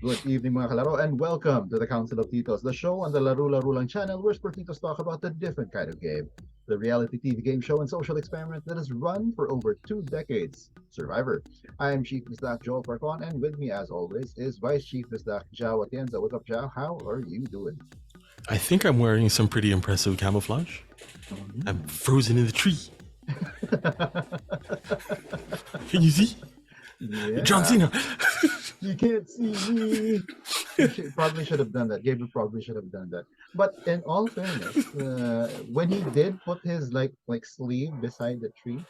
Good evening mga kalaro and welcome to the Council of Titos, the show on the Laro-Laro lang channel where Titos talk about a different kind of game. The reality TV game show and social experiment that has run for over 2 decades, Survivor. I am Chief Misdak Joel Farcon, and with me as always is Vice Chief Misdak Jao Atienza. What's up, Jao? How are you doing? I think I'm wearing some pretty impressive camouflage. I'm frozen in the tree. Can you see? Yeah. John Cena. You can't see me. Probably should have done that. Gabriel probably should have done that. But in all fairness, when he did put his like sleeve beside the tree,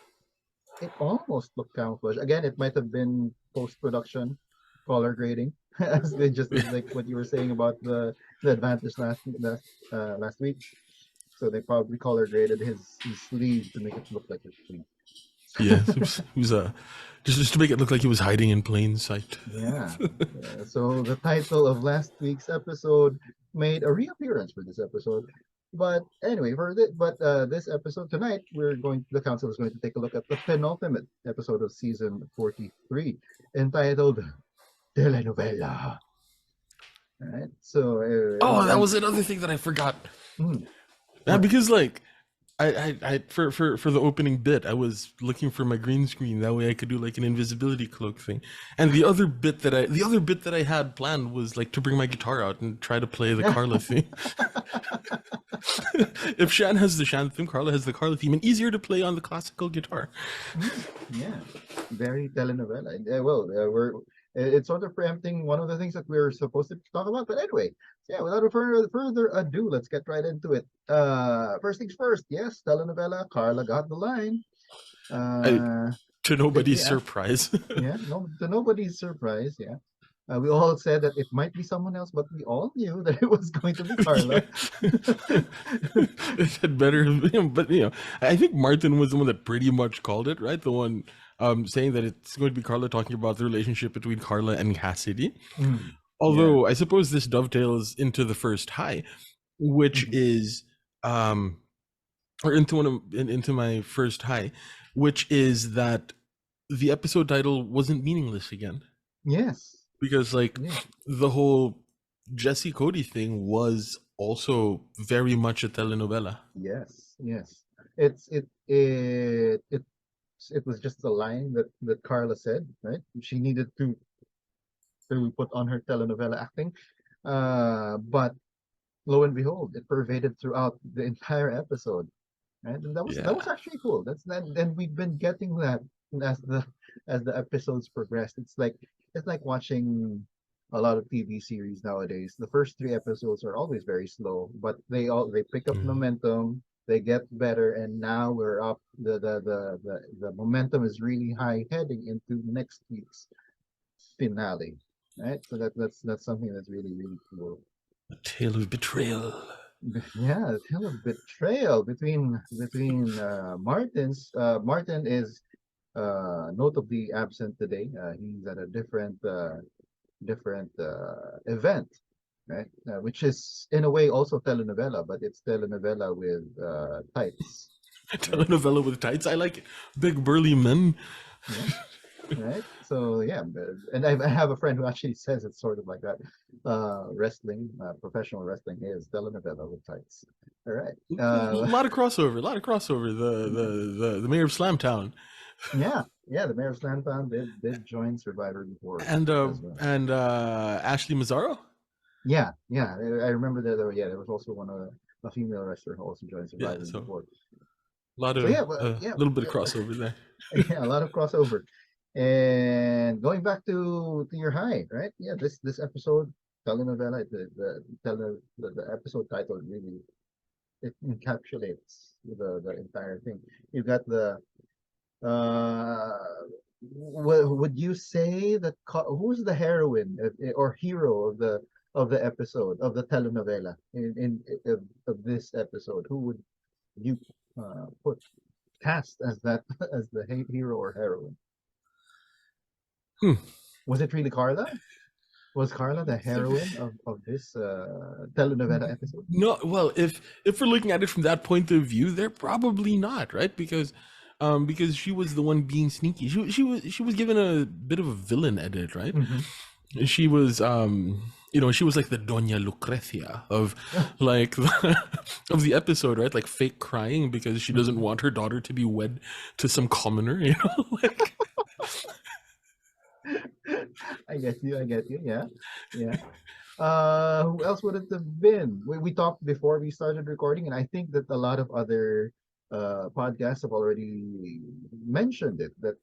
it almost looked camouflage. Again, it might have been post-production color grading, as they just like what you were saying about the advantage last week. So they probably color graded his sleeve to make it look like a tree. Yeah, it was just to make it look like he was hiding in plain sight. Yeah. So the title of last week's episode made a reappearance for this episode. But anyway, this episode tonight, the council is going to take a look at the penultimate episode of season 43, entitled Telenovela. All right. So that was another thing that I forgot. Yeah, because I for the opening bit, I was looking for my green screen. That way I could do like an invisibility cloak thing. And the other bit that I had planned was like to bring my guitar out and try to play the Carla theme. If Shan has the Shan theme, Carla has the Carla theme, and easier to play on the classical guitar. Yeah, very telenovela. It's sort of preempting one of the things that we're supposed to talk about. But anyway, yeah, without further ado, let's get right into it. First things first, yes, telenovela, Carla got the line. To nobody's surprise. Yeah, to nobody's surprise, yeah. We all said that it might be someone else, but we all knew that it was going to be Carla. It had better have been, but I think Martin was the one that pretty much called it, right? The one saying that it's going to be Carla, talking about the relationship between Carla and Cassidy. Although I suppose this dovetails into the first high, which is or into my first high, which is that the episode title wasn't meaningless again. Yes. Because the whole Jesse Cody thing was also very much a telenovela. Yes. It was just a line that Carla said, right? She needed to put on her telenovela acting. But lo and behold, it pervaded throughout the entire episode. Right? And that was actually cool. And we've been getting that as the episodes progressed. It's like watching a lot of TV series nowadays. The first 3 episodes are always very slow, but they pick up momentum, they get better, and now we're up. The momentum is really high heading into next week's finale. Right? So that's something that's really, really cool. A tale of betrayal. Yeah, a tale of betrayal between Martin is notably absent today. He's at a different event, right? Which is in a way also telenovela, but it's telenovela with tights. Telenovela with tights. I like big burly men. Yeah. Right. So yeah, and I have a friend who actually says it's sort of like that. Wrestling, professional wrestling is telenovela with tights. All right. A lot of crossover. The mayor of Slamtown. Yeah, the mayor of Slamtown did join Survivor before. And Ashley Mazzaro. Yeah. I remember there was also a female wrestler who also joined Survivor before. A lot of little bit of crossover there. Yeah, a lot of crossover. And going back to your high, right? Yeah, this episode, telenovela, the episode title really it encapsulates the entire thing. You've got the would you say that who's the heroine or hero of the episode of the telenovela of this episode? Who would you cast as that as the hero or heroine? Was it really Carla? Was Carla the heroine of this telenovela episode? No, well, if we're looking at it from that point of view, they're probably not, right? Because she was the one being sneaky. She was given a bit of a villain edit, right? she was she was like the Doña Lucrecia of like of the episode, right? Like fake crying because she doesn't Mhm. want her daughter to be wed to some commoner, you know? Like I get you. Yeah. Yeah. Who else would it have been? We talked before we started recording, and I think that a lot of other podcasts have already mentioned it, that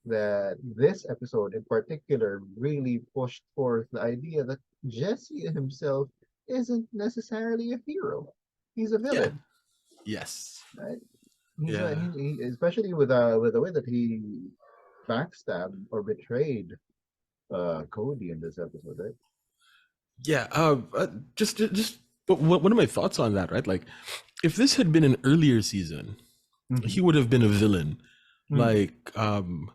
this episode in particular really pushed forth the idea that Jesse himself isn't necessarily a hero. He's a yeah. villain, Yes. right? He's a Yeah. he especially with the way that he backstabbed or betrayed Cody in this episode, right? Yeah, just but one of my thoughts on that, right? Like, if this had been an earlier season, Mm-hmm. he would have been a villain, Mm.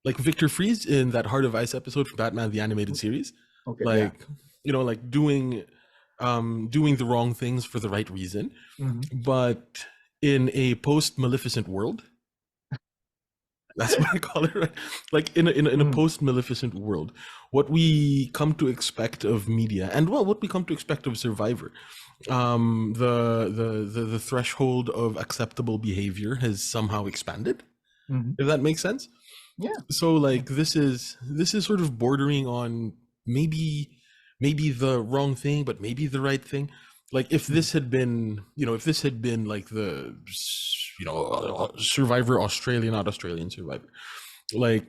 like Victor Freeze in that Heart of Ice episode from Batman the Animated Series, Okay, yeah. like like doing the wrong things for the right reason, Mm-hmm. but in a post Maleficent world, that's what I call it, right? Like in a Mm. post Maleficent world, what we come to expect of media, and well, what we come to expect of Survivor, the threshold of acceptable behavior has somehow expanded. Mm-hmm. If that makes sense. Yeah. So Yeah. like this is sort of bordering on maybe the wrong thing, but maybe the right thing. Like if Mm. this had been, if this had been like the Survivor Australia, not Australian Survivor, like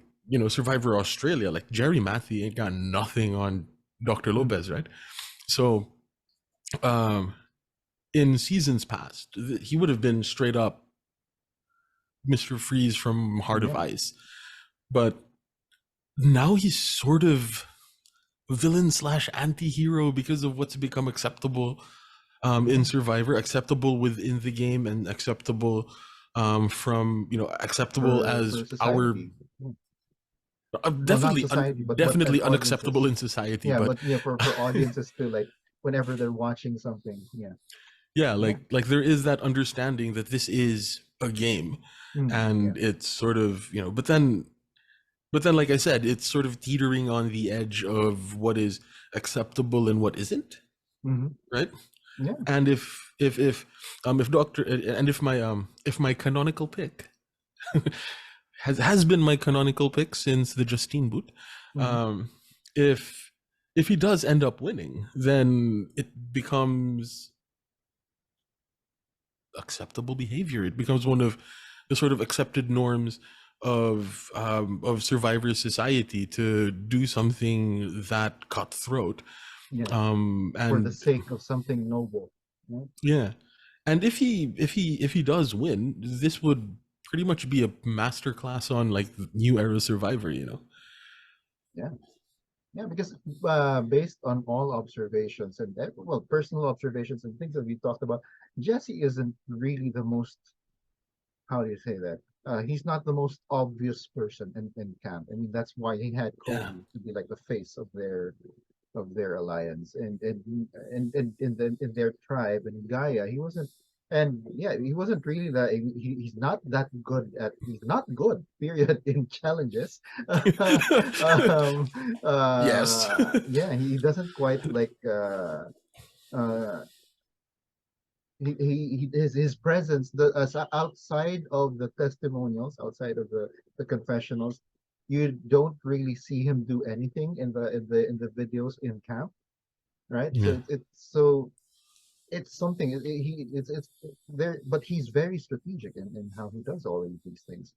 Survivor Australia, like Jerry Matthew ain't got nothing on Dr. Mm. Lopez, right? So um in seasons past, he would have been straight up Mr. Freeze from Heart of Yeah. Ice. But now he's sort of villain slash anti-hero because of what's become acceptable Yeah. in Survivor, acceptable within the game, and acceptable from acceptable as For our society. Yeah. Well, not definitely society, but as definitely unacceptable audiences. in society, Yeah, but but yeah, for audiences to like whenever they're watching something. Yeah. yeah, Yeah. like there is that understanding that this is a game, Mm. Yeah. and it's sort of but then like I said, it's sort of teetering on the edge of what is acceptable and what isn't, Mm-hmm. right? Yeah. And if Doctor and if my canonical pick has been my canonical pick since the Justine boot, Mm-hmm. um, if he does end up winning, then it becomes acceptable behavior. It becomes one of the sort of accepted norms of Survivor society to do something that cutthroat. Yeah. For the And sake of something noble. Yeah. yeah, and if he does win, this would pretty much be a masterclass on like new era Survivor. Yeah. Yeah, because based on all observations and well, personal observations and things that we talked about, Jesse isn't really the most, how do you say that? He's not the most obvious person in camp. I mean, that's why he had Yeah, Cody to be like the face of their alliance, in their tribe and Gaia. He wasn't, and yeah, he wasn't really that. He's not that good at. He's not good. Period. In challenges. um, yes, yeah, he doesn't quite like. Uh, his presence outside of the testimonials, outside of the confessionals, you don't really see him do anything in the videos in camp, right? So yeah, it's something it's there, but he's very strategic in how he does all of these things.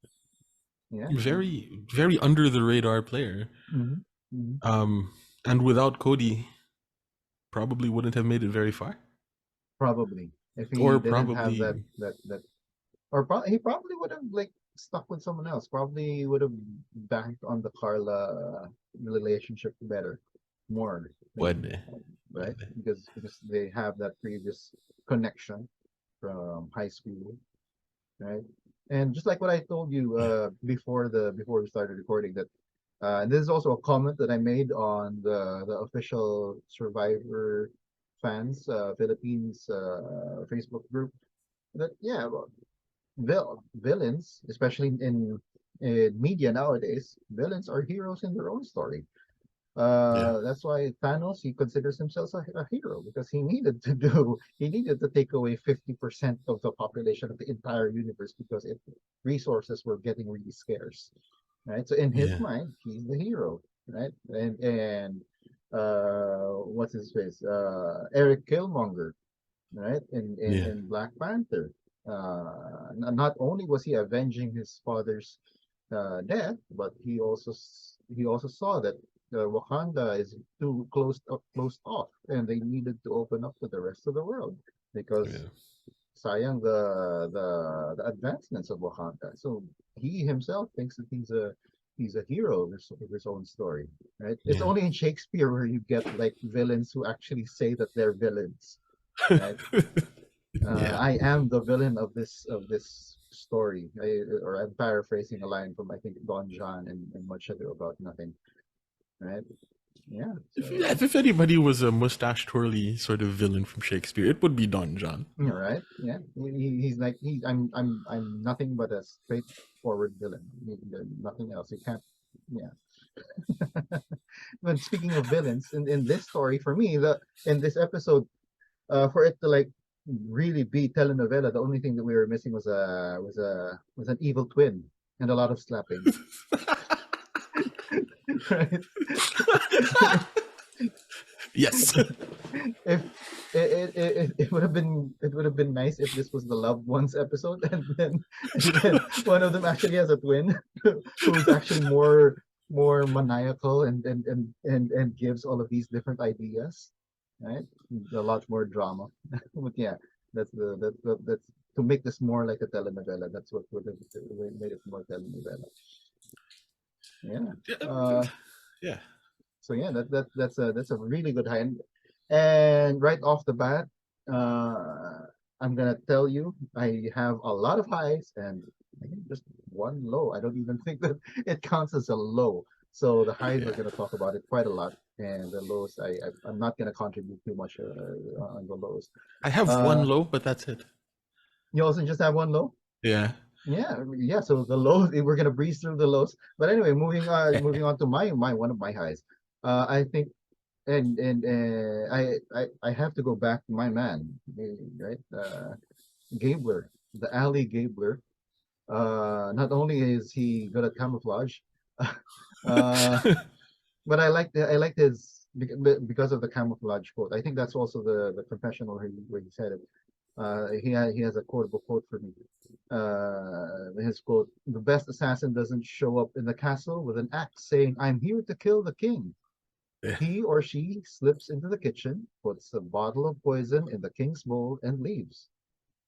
Yeah. very very under the radar player. Hmm. Hmm. Um, and without Cody, probably wouldn't have made it very far, Probably if he or didn't have probably that or he probably would have like stuck with someone else. Probably would have banked on the Carla relationship better, more maybe, would. right? Because they have that previous connection from high school, right? And just like what I told you before we started recording, that and this is also a comment that I made on the official Survivor fans Philippines Facebook group, that yeah, well, villains, especially in media nowadays, villains are heroes in their own story. Yeah. That's why Thanos, he considers himself a hero because he needed to take away 50% of the population of the entire universe because resources were getting really scarce, right? So in his Yeah. mind, he's the hero, right? And what's his face? Eric Killmonger, right? Yeah. In Black Panther. Not only was he avenging his father's death, but he also saw that Wakanda is too closed off, and they needed to open up to the rest of the world because Yeah. sayang the advancements of Wakanda. So he himself thinks that he's a hero of his own story, right? It's Yeah. only in Shakespeare where you get like villains who actually say that they're villains, right? Yeah. I am the villain of this story. Or I'm paraphrasing a line from I think Don John and Much Ado About Nothing, right? Yeah. So If anybody was a mustache twirly sort of villain from Shakespeare, it would be Don John. yeah, right. Yeah. He's like I'm nothing but a straightforward villain. Nothing else. You can't. Yeah. But speaking of villains, in this story, for me, the in this episode, for it to like really be telenovela, the only thing that we were missing was an evil twin and a lot of slapping, right? Yes. If it would have been nice if this was the loved ones episode, and then one of them actually has a twin who's actually more maniacal and gives all of these different ideas, right? A lot more drama. But yeah, that's to make this more like a telenovela. That's what would have made it more telenovela. Yeah. Uh, Yeah. so yeah, that's a really good high. And right off the bat, I'm gonna tell you, I have a lot of highs and I think just one low. I don't even think that it counts as a low. So the highs we're Yeah. gonna talk about it quite a lot, and the lows I'm not gonna contribute too much on the lows. I have one Uh, low, but that's it. you also just have one low. Yeah. Yeah. So the lows, we're gonna breeze through the lows. But anyway, moving on to my one of my highs. I think I have to go back to my man, right? Gabler, the alley Gabler. Not only is he good at camouflage, uh, but I liked his because of the camouflage quote. I think that's also the confessional where he said it. He has a quotable quote for me. His quote: "The best assassin doesn't show up in the castle with an axe saying, 'I'm here to kill the king.' Yeah. He or she slips into the kitchen, puts a bottle of poison in the king's bowl, and leaves.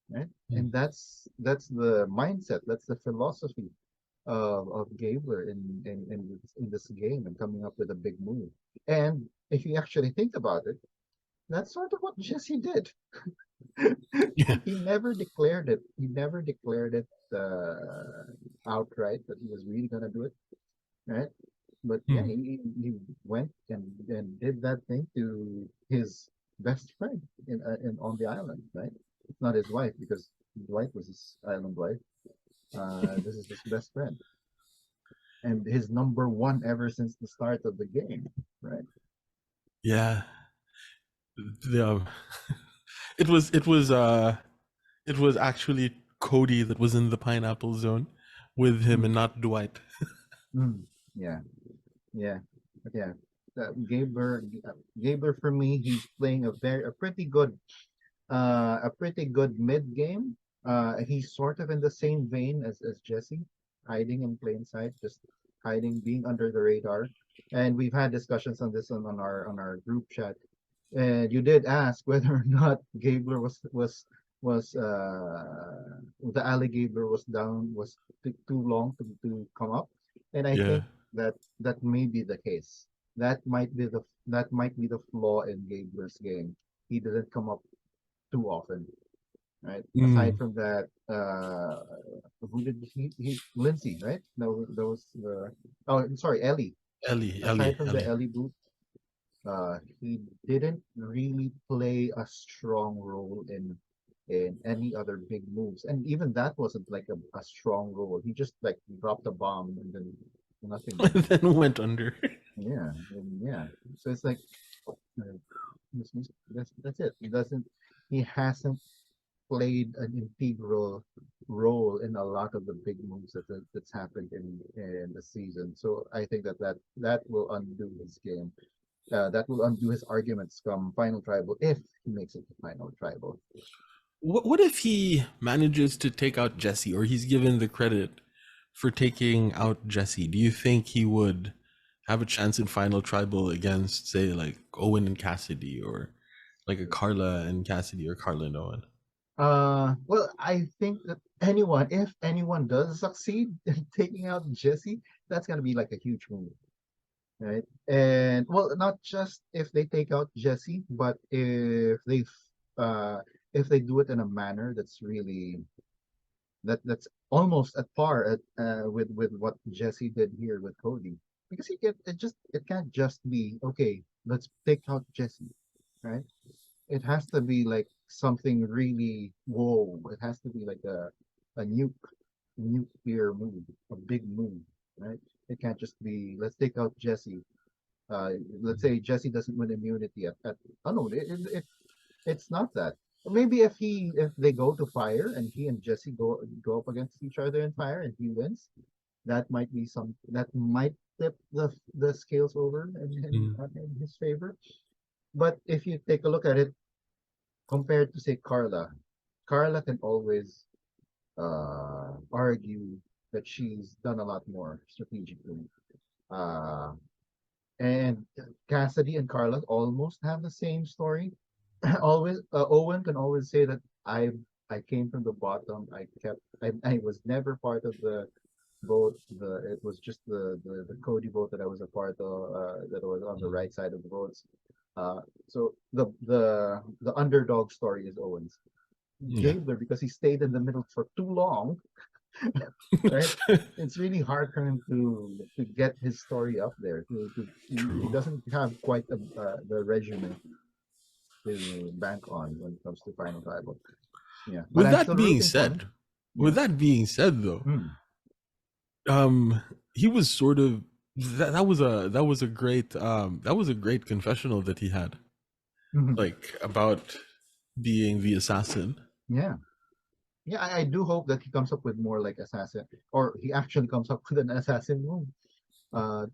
Right? Mm. And that's the mindset, that's the philosophy of Gabler in this game and coming up with a big move. And if you actually think about it, that's sort of what Jesse did. Yeah. He never declared it. He never declared it outright that he was really gonna do it, right? But yeah, Mm. he went and did that thing to his best friend in on the island, right? It's not his wife because his wife was his island wife. This is his best friend and his number one ever since the start of the game, right? Yeah. The, it was it was actually Cody that was in the pineapple zone with him Mm, and not Dwight. mm, yeah, yeah, yeah. Gabler, Gabler for me, he's playing a pretty good mid game. He's sort of in the same vein as Jesse, hiding in plain sight, just hiding, being under the radar. And we've had discussions on this on our group chat. And you did ask whether or not Gabler was the alley Gabler was down was too long to come up. And I Yeah. think that may be the case. That might be the flaw in Gabler's game. He didn't come up too often, right? Aside Mm. from that, who did Lindsay, right? No, those oh, sorry, Ellie. Aside from the Ellie. Ellie boot, he didn't really play a strong role in any other big moves, and even that wasn't like a strong role. He just like dropped a bomb and then nothing And more. then went under. Yeah, and yeah. So it's like uh, that's it. He doesn't. He hasn't played an integral role in a lot of the big moves that's happened in the season. So I think that will undo his game. That will undo his arguments come final tribal if he makes it to final tribal. What if he manages to take out Jesse, or he's given the credit for taking out Jesse? Do you think he would have a chance in final tribal against, say, like Owen and Cassidy, or like a Carla and Cassidy, or Carla and Owen? Well, I think that if anyone does succeed in taking out Jesse, that's gonna be like a huge move, right? And well, not just if they take out Jesse, but uh if they do it in a manner that's really that's almost at par with what Jesse did here with Cody, because it can't just be okay. Let's take out Jesse, right? It has to be like something really whoa. It has to be like a nuclear move, a big move, right? It can't just be let's take out Jesse. Let's say Jesse doesn't win immunity at oh no, it's not that. Maybe if they go to fire and he and Jesse go up against each other in fire and he wins, that might tip the scales over Mm. in his favor. But if you take a look at it compared to say Carla can always argue that she's done a lot more strategically. Uh, and Cassidy and Carla almost have the same story. Always, Owen can always say that I came from the bottom. I was never part of the vote. It was just the Cody vote that I was a part of. That was on the Mm. right side of the votes. So the underdog story is Owens. Yeah. Gabler, because he stayed in the middle for too long, right? It's really hard for him to get his story up there. He True. doesn't have quite the resume to bank on when it comes to final rival. Yeah, but With I'm that still being rooting for him. said, Yeah. though, Hmm. um, he was sort of that was a great confessional that he had, Mhm. like about being the assassin. Yeah. Yeah, I do hope that he comes up with more like assassin, or he actually comes up with an assassin move.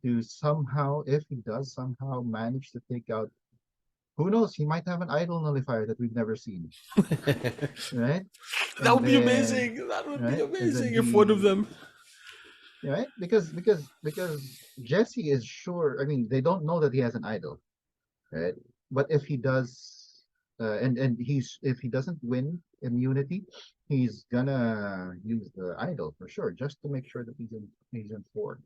To somehow, if he does somehow manage to take out, who knows, he might have an idol nullifier that we've never seen, That right? And would be then, amazing. That would be right, and then amazing if one of he, them. right, because Jesse is sure. I mean, they don't know that he has an idol, right? But if he does, and he's if he doesn't win immunity, he's gonna use the idol for sure, just to make sure that he's in four,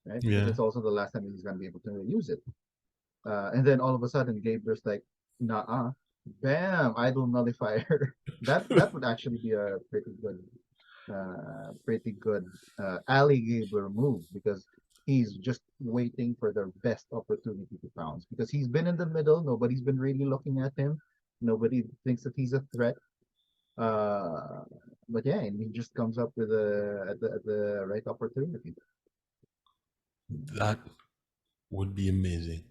right? Because Yeah. it's also the last time he's gonna be able to use it. And then all of a sudden, Gabler's like, "Nah, bam, idol nullifier." That would actually be a pretty good Ali Gabler move because he's just waiting for the best opportunity to pounce because he's been in the middle. Nobody's been really looking at him. Nobody thinks that he's a threat. Uh, but yeah, and he just comes up with at the right opportunity. That would be amazing.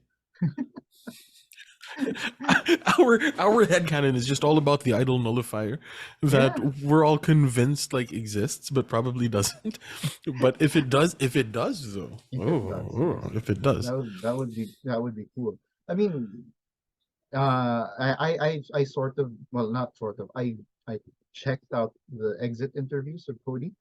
Our headcanon is just all about the idol nullifier that Yeah, we're all convinced like exists but probably doesn't. But if it does though, if it does, yes, if it does. that would be cool. I mean, I sort of well not sort of I checked out the exit interviews of Cody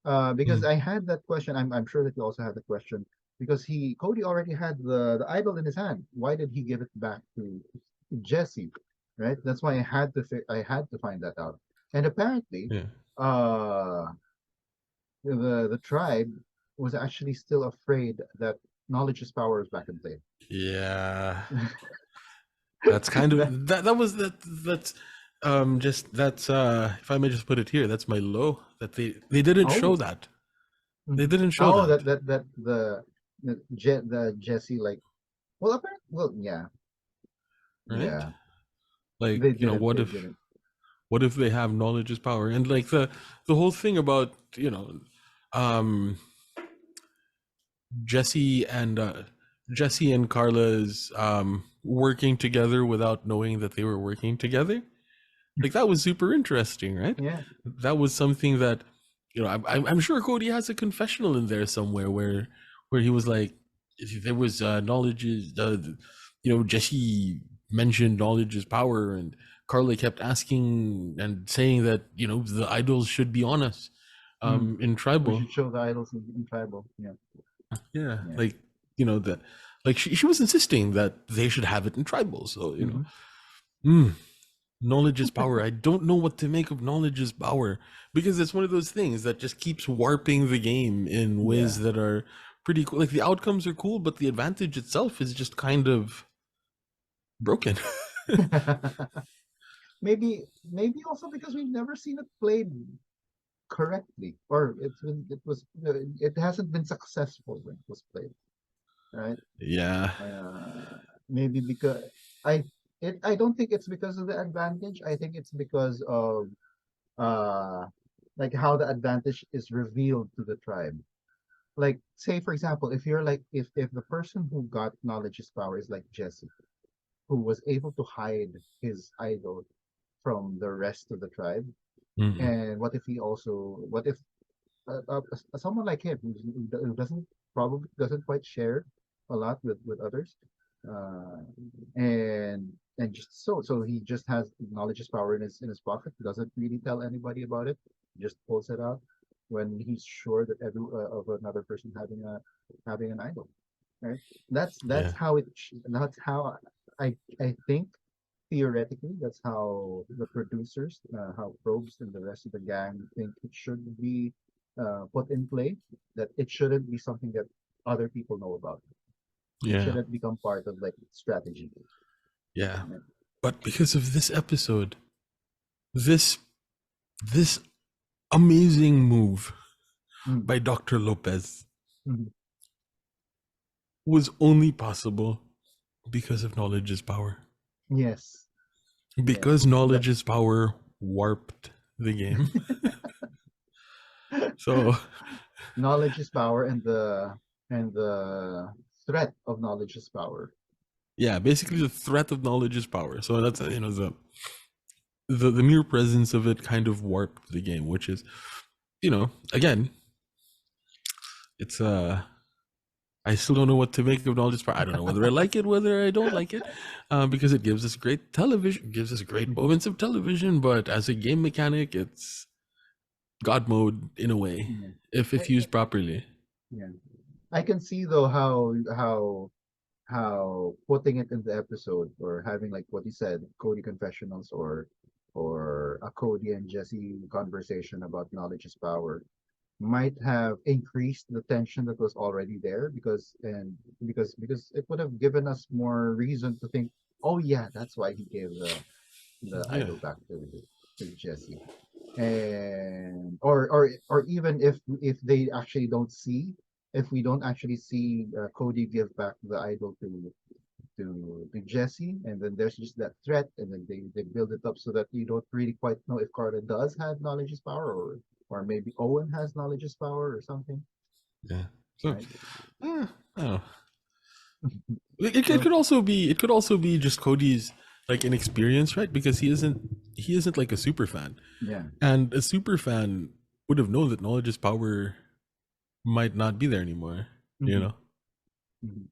because Mm. I had that question. I'm sure that you also had the question because he Cody already had the idol in his hand. Why did he give it back to Jesse? Right. That's why I had to find that out. And apparently, Yeah. uh, the tribe was actually still afraid that knowledge is power is back in play. Yeah. That's kind That of that was that's just that's if I may just put it here, that's my low that they didn't show oh that. They mhm. didn't show Oh, that, that the Jesse like well apparently well yeah right? yeah Like, they didn't what if they have knowledge is power? And like the whole thing about, um Jesse and Jesse and Carla's working together without knowing that they were working together. Like that was super interesting, right? Yeah. That was something that, I'm sure Cody has a confessional in there somewhere where he was like, if there was knowledge is, Jesse mentioned knowledge is power, and Carla kept asking and saying that the idols should be on us, in We tribal. should show the idols in tribal. Yeah. Yeah, Yeah. like that, like she was insisting that they should have it in tribal. So knowledge is power. I don't know what to make of knowledge is power, because it's one of those things that just keeps warping the game in ways that are pretty cool. Like the outcomes are cool, but the advantage itself is just kind of broken. Maybe also because we've never seen it played correctly, or it hasn't been successful when it was played, right? Yeah. Maybe because I I don't think it's because of the advantage. I think it's because of uh like how the advantage is revealed to the tribe. Like, say for example, if you're like, if the person who got knowledge is power is like Jesse, who was able to hide his idol from the rest of the tribe, Mm-mm. and what if someone like him who doesn't, probably doesn't quite share a lot with others, uh, and just so he just has knowledge is power in his pocket, doesn't really tell anybody about it, just pulls it out when he's sure that of another person having an idol, right? Yeah. That's how I think, theoretically, that's how the producers, how Probes and the rest of the gang think it should be put in play. That it shouldn't be something that other people know about. It Yeah. shouldn't become part of like strategy. Yeah. Right? But because of this episode, this this amazing move Mm, by Dr. Lopez mm, was only possible because of knowledge is power. yes, yes. Because knowledge is power warped the game. So Knowledge is power, and the threat of knowledge is power. yeah, basically the threat of knowledge is power. So that's the mere presence of it kind of warped the game, which is, again, it's I still don't know what to make of knowledge is power. I don't know whether I like it, whether I don't like it, because it gives us great television, gives us great moments of television, but as a game mechanic, it's God mode in a way, Yeah. if used properly. Yeah. I can see though how putting it in the episode, or having like what you said, Cody confessionals, or a Cody and Jesse conversation about knowledge is power, might have increased the tension that was already there, because it would have given us more reason to think, oh yeah, that's why he gave the Yeah. idol back to Jesse. And or even if they actually don't see, if we don't actually see Cody give back the idol to Jesse, and then there's just that threat, and then they build it up so that you don't really quite know if Carla does have knowledge is power, or maybe Owen has knowledge is power or something, Yeah. So, right? I don't know. It So could also be, just Cody's like inexperience, right? Because he isn't like a super fan, yeah. and a super fan would have known that knowledge is power might not be there anymore. You Hmm. know. Hmm.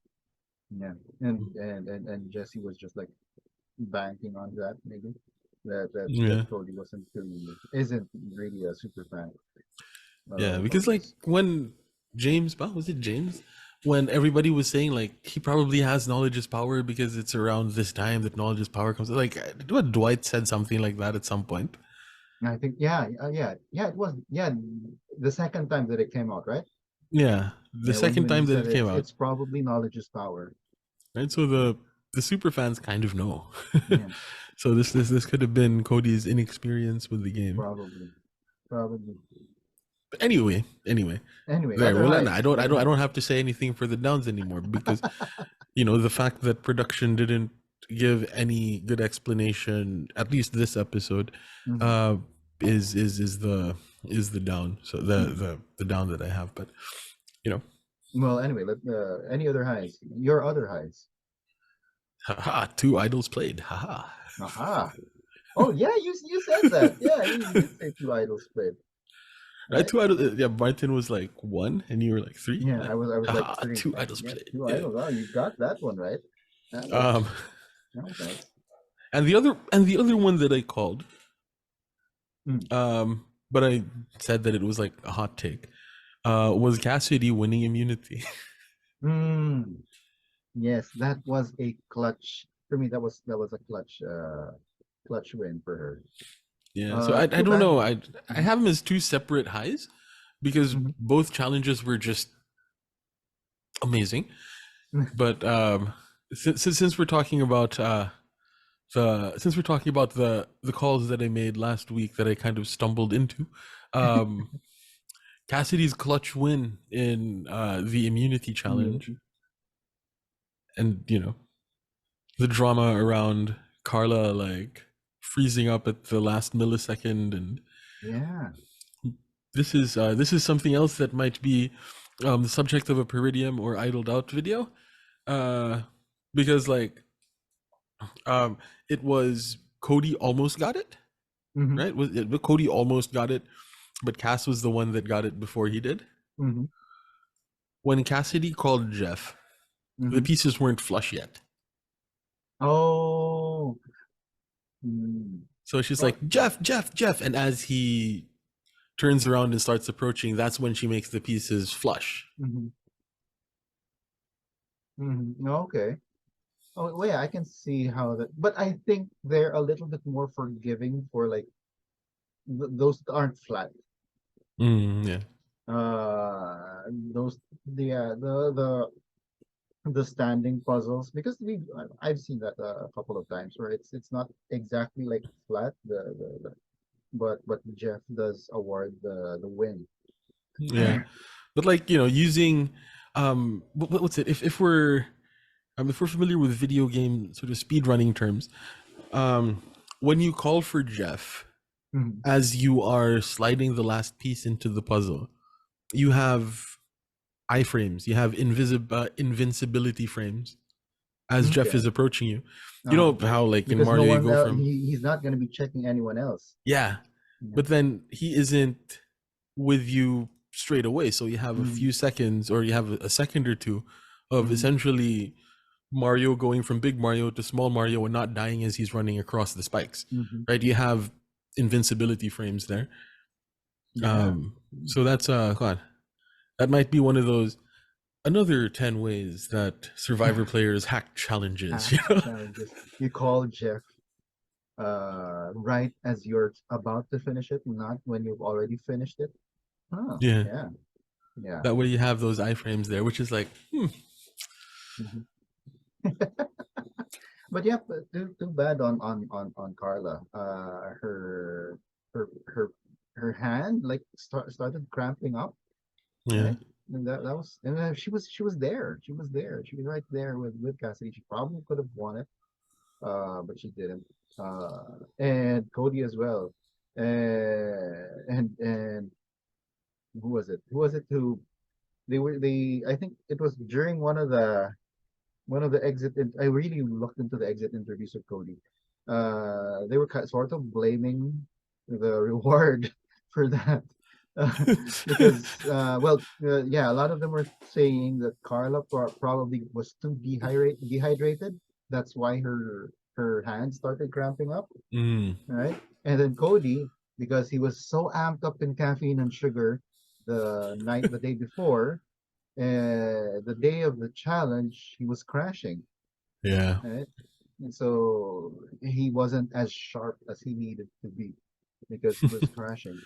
Yeah. And Jesse was just like banking on that, maybe that Yeah. Cody isn't really a super fan Yeah. of Because like this. when James, was it James? When everybody was saying like he probably has knowledge is power because it's around this time that knowledge is power comes. Like what Dwight said something like that at some point. I think, yeah, it was, yeah, the second time that it came out, right? Yeah, the Yeah, second when he time that said it came out, it's probably knowledge is power. right? So the super fans kind of know. Yeah, So this could have been Cody's inexperience with the game. probably, probably. But anyway, Anyway, there. other Well, then I highs, don't I other don't I don't highs. have to say anything for the downs anymore, because the fact that production didn't give any good explanation, at least this episode, Mhm. uh, is the down. So Yeah, the down that I have, but you know. Well, anyway, any other highs? Your other highs? Haha, 2 idols played. Haha. Aha. Oh yeah, you said that. Yeah, you did say two idols played, Right? right? 2 idols. Yeah, Martin was like 1 and you were like 3. Yeah, Like, I was like haha, three. 2 idols Yeah, played. two Yeah. idols. Oh, you got that one right. Um That was nice. and the other one that I called, Mm. but I said that it was like a hot take, was Cassidy winning immunity. Mm. Yes, that was a clutch for me. That was a clutch win for her. Yeah, so I Too don't bad. know. I Mhm, have them as two separate highs because mhm. both challenges were just amazing. But since we're talking about the calls that I made last week that I kind of stumbled into, um, Cassidy's clutch win in the immunity challenge, Immunity. and the drama around Carla like freezing up at the last millisecond, and Yeah. this is something else that might be the subject of a Peridium or idled out video, uh, because like it was Cody almost got it, Hmm. right? Cody almost got it, but Cass was the one that got it before he did. Hmm. When Cassidy called Jeff, the Hmm. pieces weren't flush yet. Oh. Mm. So she's Oh. like, Jeff, Jeff, Jeff. And as he turns around and starts approaching, that's when she makes the pieces flush. Hmm. Hmm. Okay. Oh, well, yeah, I can see how that, but I think they're a little bit more forgiving for like those that aren't flat. Yeah. Those the standing puzzles because I've seen that a couple of times where it's not exactly like flat but Jeff does award the win. Yeah. But like, using what's it? If we're familiar with video game sort of speed running terms, um when you call for Jeff Mhm. as you are sliding the last piece into the puzzle, you have iframes, you have invincibility frames as Jeff Okay. is approaching you. You Uh-huh. know how like in Because no Mario you one go from he's not going to be checking anyone else. yeah, Yeah. but then he isn't with you straight away, so you have a Mm-hmm. few seconds or you have a second or two of Mm-hmm. essentially Mario going from big Mario to small Mario and not dying as he's running across the spikes, Mm-hmm. right? You have invincibility frames there. Yeah. So that's God, that might be one of those another 10 ways that Survivor players hack challenges. Hack challenges. You call Jeff right as you're about to finish it, not when you've already finished it. Oh, Yeah, yeah. Yeah. that way you have those iframes there, which is like Mhm. But yeah, but too bad on Carla. Her her hand like started cramping up, yeah. right? And that was and she was there. She was there. She was right there with Cassidy. She probably could have won it, but she didn't. And Cody as well. And who was it? Who was it who they I think it was during one of the exit I really looked into the exit interviews of Cody. They were sort of blaming the reward for that. Because yeah, a lot of them were saying that Carla probably was too dehydrated. That's why her hands started cramping up, Mm, right? And then Cody, because he was so amped up in caffeine and sugar the day before, the day of the challenge, he was crashing, yeah. right? And so he wasn't as sharp as he needed to be because he was crashing.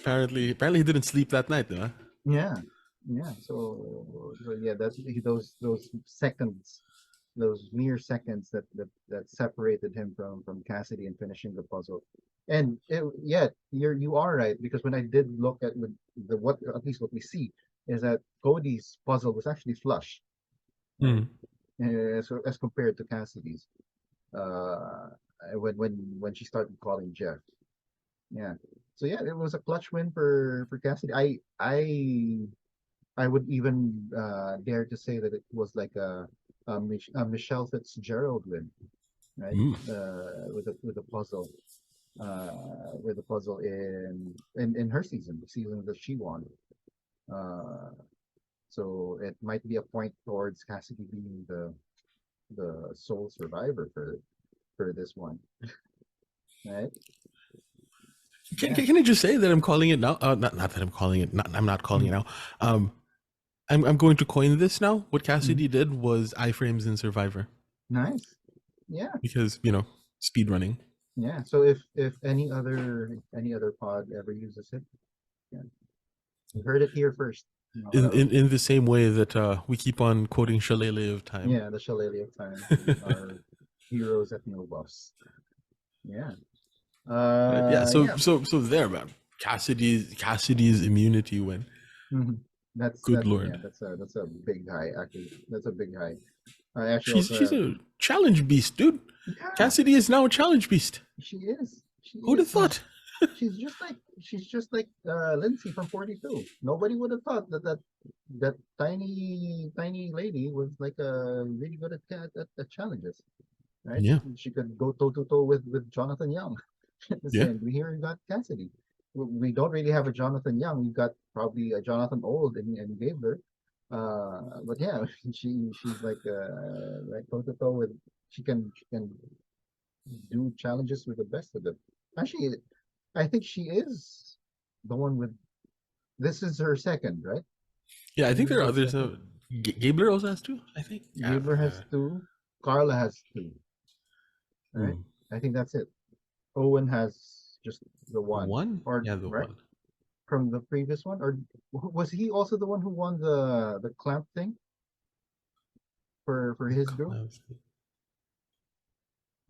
Apparently he didn't sleep that night, though. Huh? Yeah, yeah. So yeah, those seconds, those mere seconds that separated him from Cassidy and finishing the puzzle. And yeah, you are right because when I did look at with the what at least what we see is that Cody's puzzle was actually flush, right? Mm. So as compared to Cassidy's, uh, when she started calling Jeff, yeah. So yeah, it was a clutch win for Cassidy. I I would even dare to say that it was like a Michelle Fitzgerald win, right? Mm. With a puzzle, with a puzzle in her season, the season that she won. Uh, so it might be a point towards Cassidy being the sole survivor for this one, right? Yeah. Can I just say that I'm calling it now? Not that I'm calling it. I'm not calling it Mm, now. I'm going to coin this now. What mm. Cassidy did was iframes in Survivor Nice. Yeah. because speed running. Yeah. So if any other pod ever uses it, yeah, you heard it here first. In the same way that we keep on quoting Shillelagh of Time. Yeah, the Shillelagh of Time are heroes at no buffs. Yeah. Yeah. So Yeah. so there, man. Cassidy's immunity win. Mhm. That's Good that. Yeah, lord. that's a big high. Actually, that's a big high. I actually also She's have. a challenge beast, dude. Yeah, Cassidy is now a challenge beast. she is. She Who'd have is. thought? She's just like Lindsay from 42. Nobody would have thought that tiny lady was like really good at challenges, right? Yeah. She could go toe to toe with Jonathan Young. Yeah. And we here we got Cassidy. We don't really have a Jonathan Young. We've got probably a Jonathan Old and Gabler. But yeah, she's like toe to toe with. She can do challenges with the best of them. Actually, I think she is the one with. This is her second, right? Yeah, I This think is there are her others. second. Gabler also has two, I think. Yeah. Gabler has two. Carla has two. Right? Hmm. I think that's it. Owen has just the one, One? or Yeah, the right one. from the previous one, or was he also the one who won the clamp thing for his group?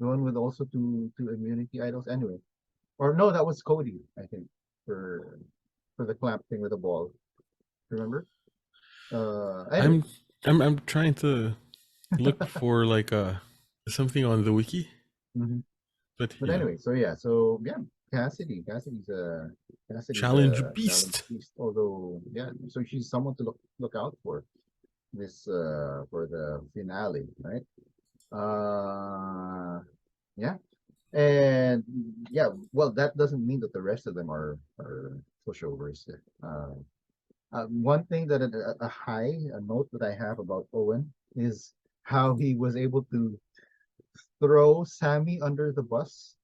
The one with also two immunity idols. Anyway, or no, that was Cody, I think, for for the clamp thing with the ball. Remember? Anyway. I'm I'm trying to look for like something on the wiki, Hmm. but But anyway, so yeah, Cassidy's challenge a challenge beast. beast. Although, yeah, so she's someone to look out for this for the finale, right? Uh, yeah, and yeah, well, that doesn't mean that the rest of them are pushovers. One thing that a note that I have about Owen is how he was able to throw Sammy under the bus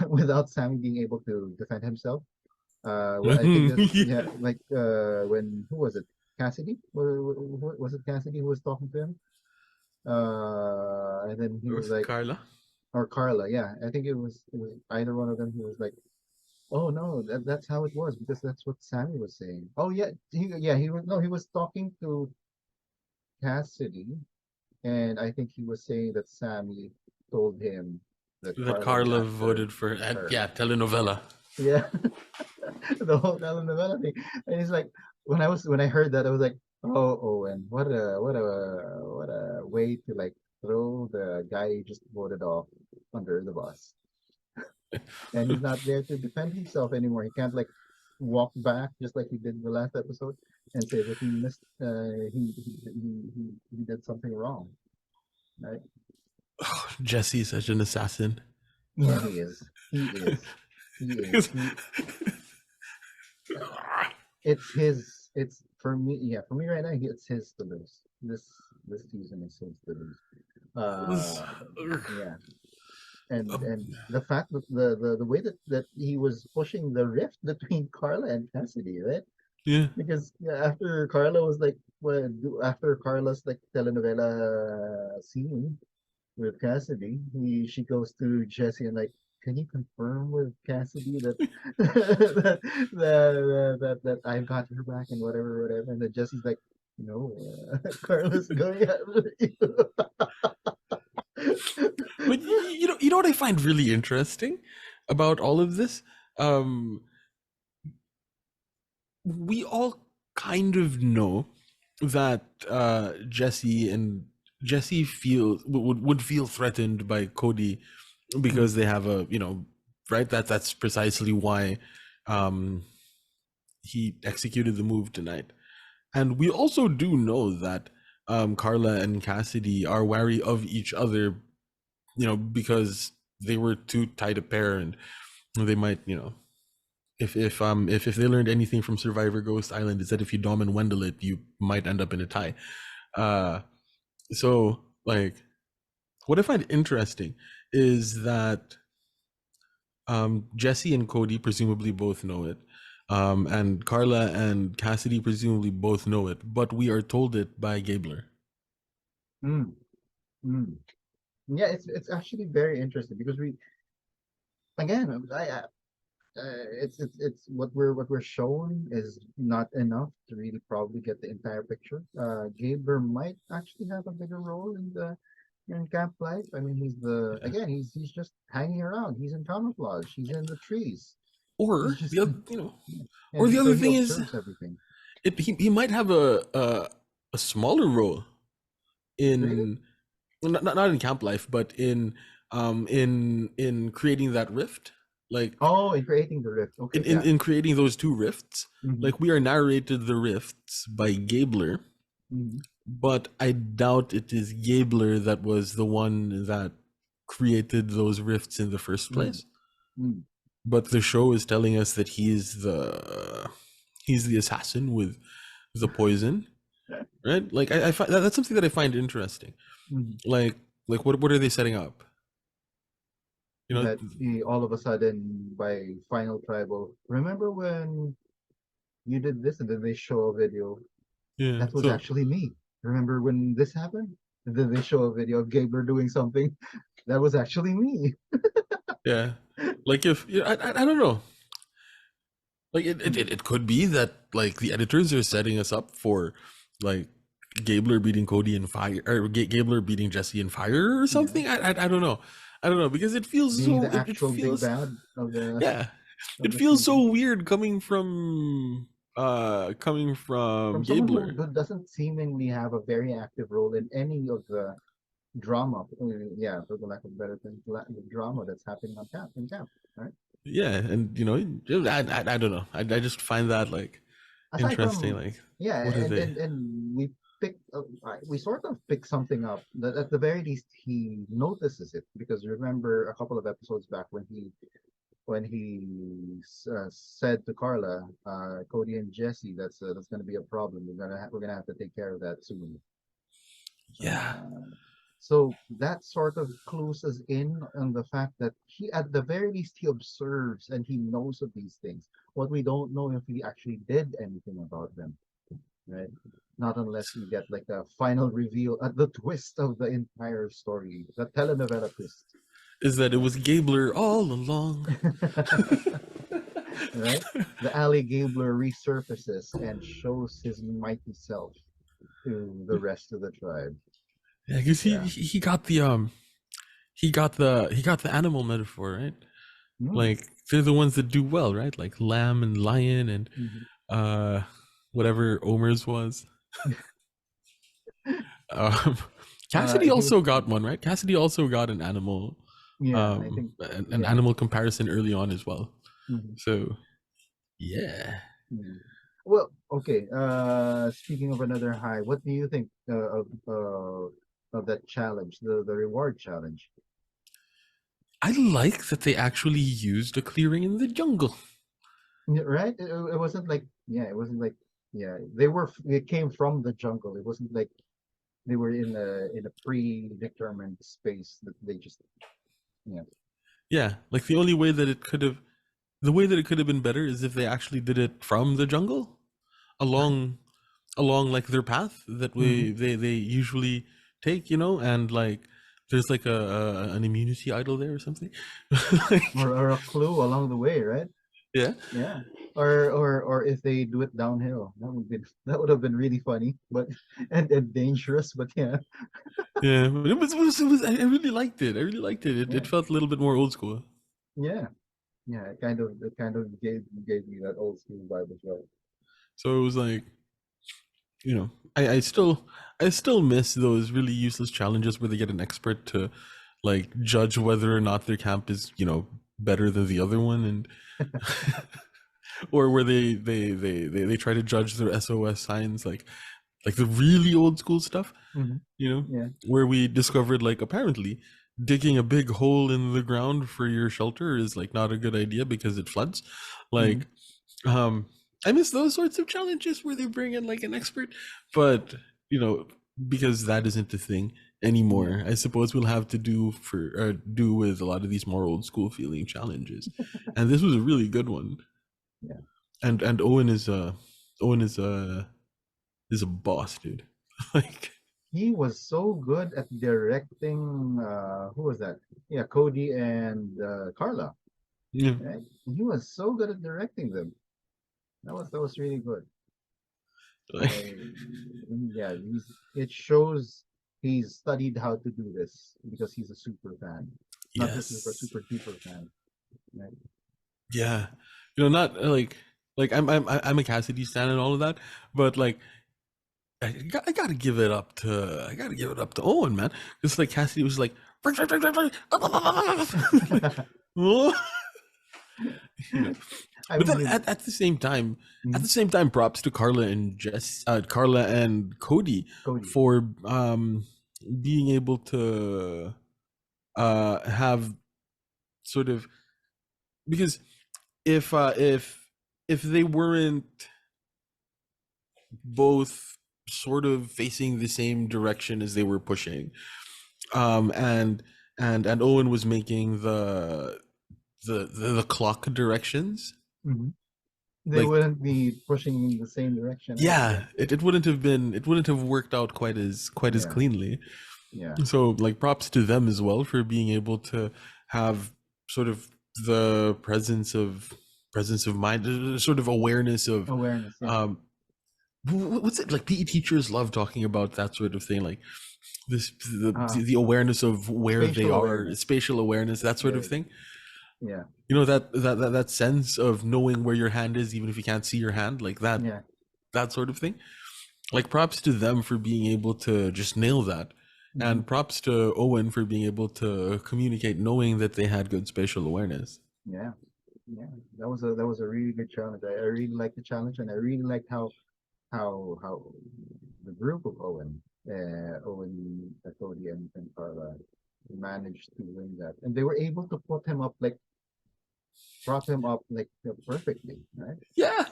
without Sammy being able to defend himself. Well, I think this, yeah, like when who was it? Cassidy? Was it Cassidy who was talking to him? And then he It was was like, Carla. or Carla, yeah, I think it was either one of them. He was like, oh no, that's how it was because that's what Sammy was saying. Oh yeah, he was no, he was talking to Cassidy, and I think he was saying that Sammy told him that That Carla went Carla after voted for. her. Yeah, telenovela. Yeah, the whole telenovela thing. And it's like when I heard that, I was like, oh, Owen, what a way to like throw the guy you just voted off under the bus. And he's not there to defend himself anymore. He can't like walk back just like he did in the last episode and say that he missed he did something wrong, right? Jesse is such an assassin. Yeah, he is. He is. He is. It's his. It's for me. Yeah, for me right now, it's his to lose. This season is his to lose. was Uh, yeah, and the fact that the way that he was pushing the rift between Carla and Cassidy, right? yeah. Because yeah, after Carla was like, well, after Carla's like telenovela scene with Cassidy, she goes to Jesse and like, can you confirm with Cassidy that that I've got her back and whatever, and then Jesse's like, no, Carla's going after you. But you know what I find really interesting about all of this? Um, we all kind of know that Jesse feels would feel threatened by Cody because they have a right, that's precisely why he executed the move tonight. And we also do know that Carla and Cassidy are wary of each other, because they were too tight a pair, and they might, if they learned anything from Survivor Ghost Island, is that if you Dom and Wendell it, you might end up in a tie. So like, what I find interesting is that Jesse and Cody presumably both know it. And Carla and Cassidy presumably both know it, but we are told it by Gabler. Mm. Mm. Yeah, it's actually very interesting because again, it's what we're shown is not enough to really probably get the entire picture. Gaber might actually have a bigger role in camp life. I mean, he's just hanging around. He's in camouflage. He's in the trees. He's Or just the other, and or the so other he thing is, observes everything. he might have a smaller role Really? in, not in camp life, but in creating that rift, like Oh, in creating the rift. Okay, yeah. in creating those two rifts. Hmm. Like, we are narrated the rifts by Gabler, Hmm. but I doubt it is Gabler that was the one that created those rifts in the first Mm. place. Mm. But the show is telling us that he's the assassin with the poison, right? Like, I find that's something that I find interesting. Mm. Like what are they setting up? You know, That he all of a sudden by final tribal. Remember when you did this and then they show a video? yeah. That was So actually me. Remember when this happened? And then they show a video of Gabler doing something. That was actually me. yeah, like, if I don't know. Like, Mm. it could be that, like, the editors are setting us up for, like, Gabler beating Cody in fire, or Gabler beating Jesse in fire or Yeah. something. I don't know. I don't know, because it feels Being so, the it actual big feels, bad yeah, of it the feels season. so weird coming From from someone Gabler. who doesn't seemingly have a very active role in any of the drama, yeah, for the lack of a better term, the drama that's happening on camp, right? Yeah, and I don't know. I just find that, like, Aside interesting. from Like, yeah, what are they? and we sort of pick something up that at the very least he notices it because remember a couple of episodes back when he said to Carla, Cody and Jesse, that's going to be a problem. We're gonna have to take care of that soon. Yeah, Uh, so that sort of clues us in on the fact that he, at the very least, he observes and he knows of these things. What we don't know if he actually did anything about them, right? Not unless we get like a final reveal at the twist of the entire story, the telenovela twist, is that it right? was Gabler all along? Right? The Ali Gabler resurfaces and shows his mighty self to the rest of the tribe. Yeah, because Yeah. he got the animal metaphor, right? Mm. Like, they're the ones that do well, right? Like lamb and lion and Hmm. uh whatever Omer's was. Um, Cassidy He, also got one, right? Cassidy also got an animal, yeah, I think, an yeah. animal comparison early on as well. Mhm. So yeah, Mm. Well, okay. Speaking of another high, what do you think of that challenge, the reward challenge? I like that they actually used a clearing in the jungle. Yeah, right? It wasn't like yeah, it wasn't like yeah, they came from the jungle. It wasn't like they were in a predetermined space that they just yeah. Yeah, like, the way that it could have been better is if they actually did it from the jungle, Right? along like their path that Hmm. they usually take, and, like, there's like an immunity idol there or something. Like, Or a clue along the way, right? yeah, Yeah. Or if they do it downhill, that would have been really funny, but and dangerous, but yeah. yeah, but I really liked it. I really liked it. It Yeah. felt a little bit more old school. Yeah. Yeah. It kind of gave me that old school vibe as well. So it was like, I still miss those really useless challenges where they get an expert to, like, judge whether or not their camp is, better than the other one. And or where they try to judge their SOS signs, like the really old school stuff, Mm-hmm. you know, Yeah. where we discovered like apparently digging a big hole in the ground for your shelter is like not a good idea because it floods. Mm-hmm. Like, I miss those sorts of challenges where they bring in like an expert, but you know, because that isn't the thing Yeah. anymore. I suppose we'll have to do with a lot of these more old school feeling challenges, and this was a really good one. Yeah. And Owen is a boss, dude. Like, He was so good at directing. Who was that? Yeah, Cody and Carla. yeah, Right? He was so good at directing them. That was really good. like, I, yeah, it shows he's studied how to do this because he's a super fan, not just super yes, super duper fan. Right? yeah. You know, not like I'm a Cassidy stan and all of that, but like I gotta give it up to Owen, man. Just like Cassidy was like, like, oh, you know. I But mean, then you. at Mhm. the same time, props to Carla and Cody Cody. for being able to have sort of, because if uh if if they weren't both sort of facing the same direction as they were pushing, and and Owen was making the clock directions, Mhm. They like, wouldn't be pushing in the same direction either. yeah, it wouldn't have worked out quite as Yeah, cleanly. yeah. So like props to them as well for being able to have sort of the presence of mind, sort of awareness of, Awareness, yeah. um what's it like, PE teachers love talking about that sort of thing, like this, Ah, the awareness of where they spatial are, awareness. spatial awareness, that sort Yeah, of thing. yeah, You know, that sense of knowing where your hand is even if you can't see your hand, like yeah. that sort of thing. Like props to them for being able to just nail that, Hmm. and props to Owen for being able to communicate knowing that they had good spatial awareness. Yeah, yeah. That was a really good challenge. I really liked the challenge, and I really liked how the group of Owen, Cody, and Carla managed to win that, and they were able to put him up like prop him up like perfectly, right? Yeah.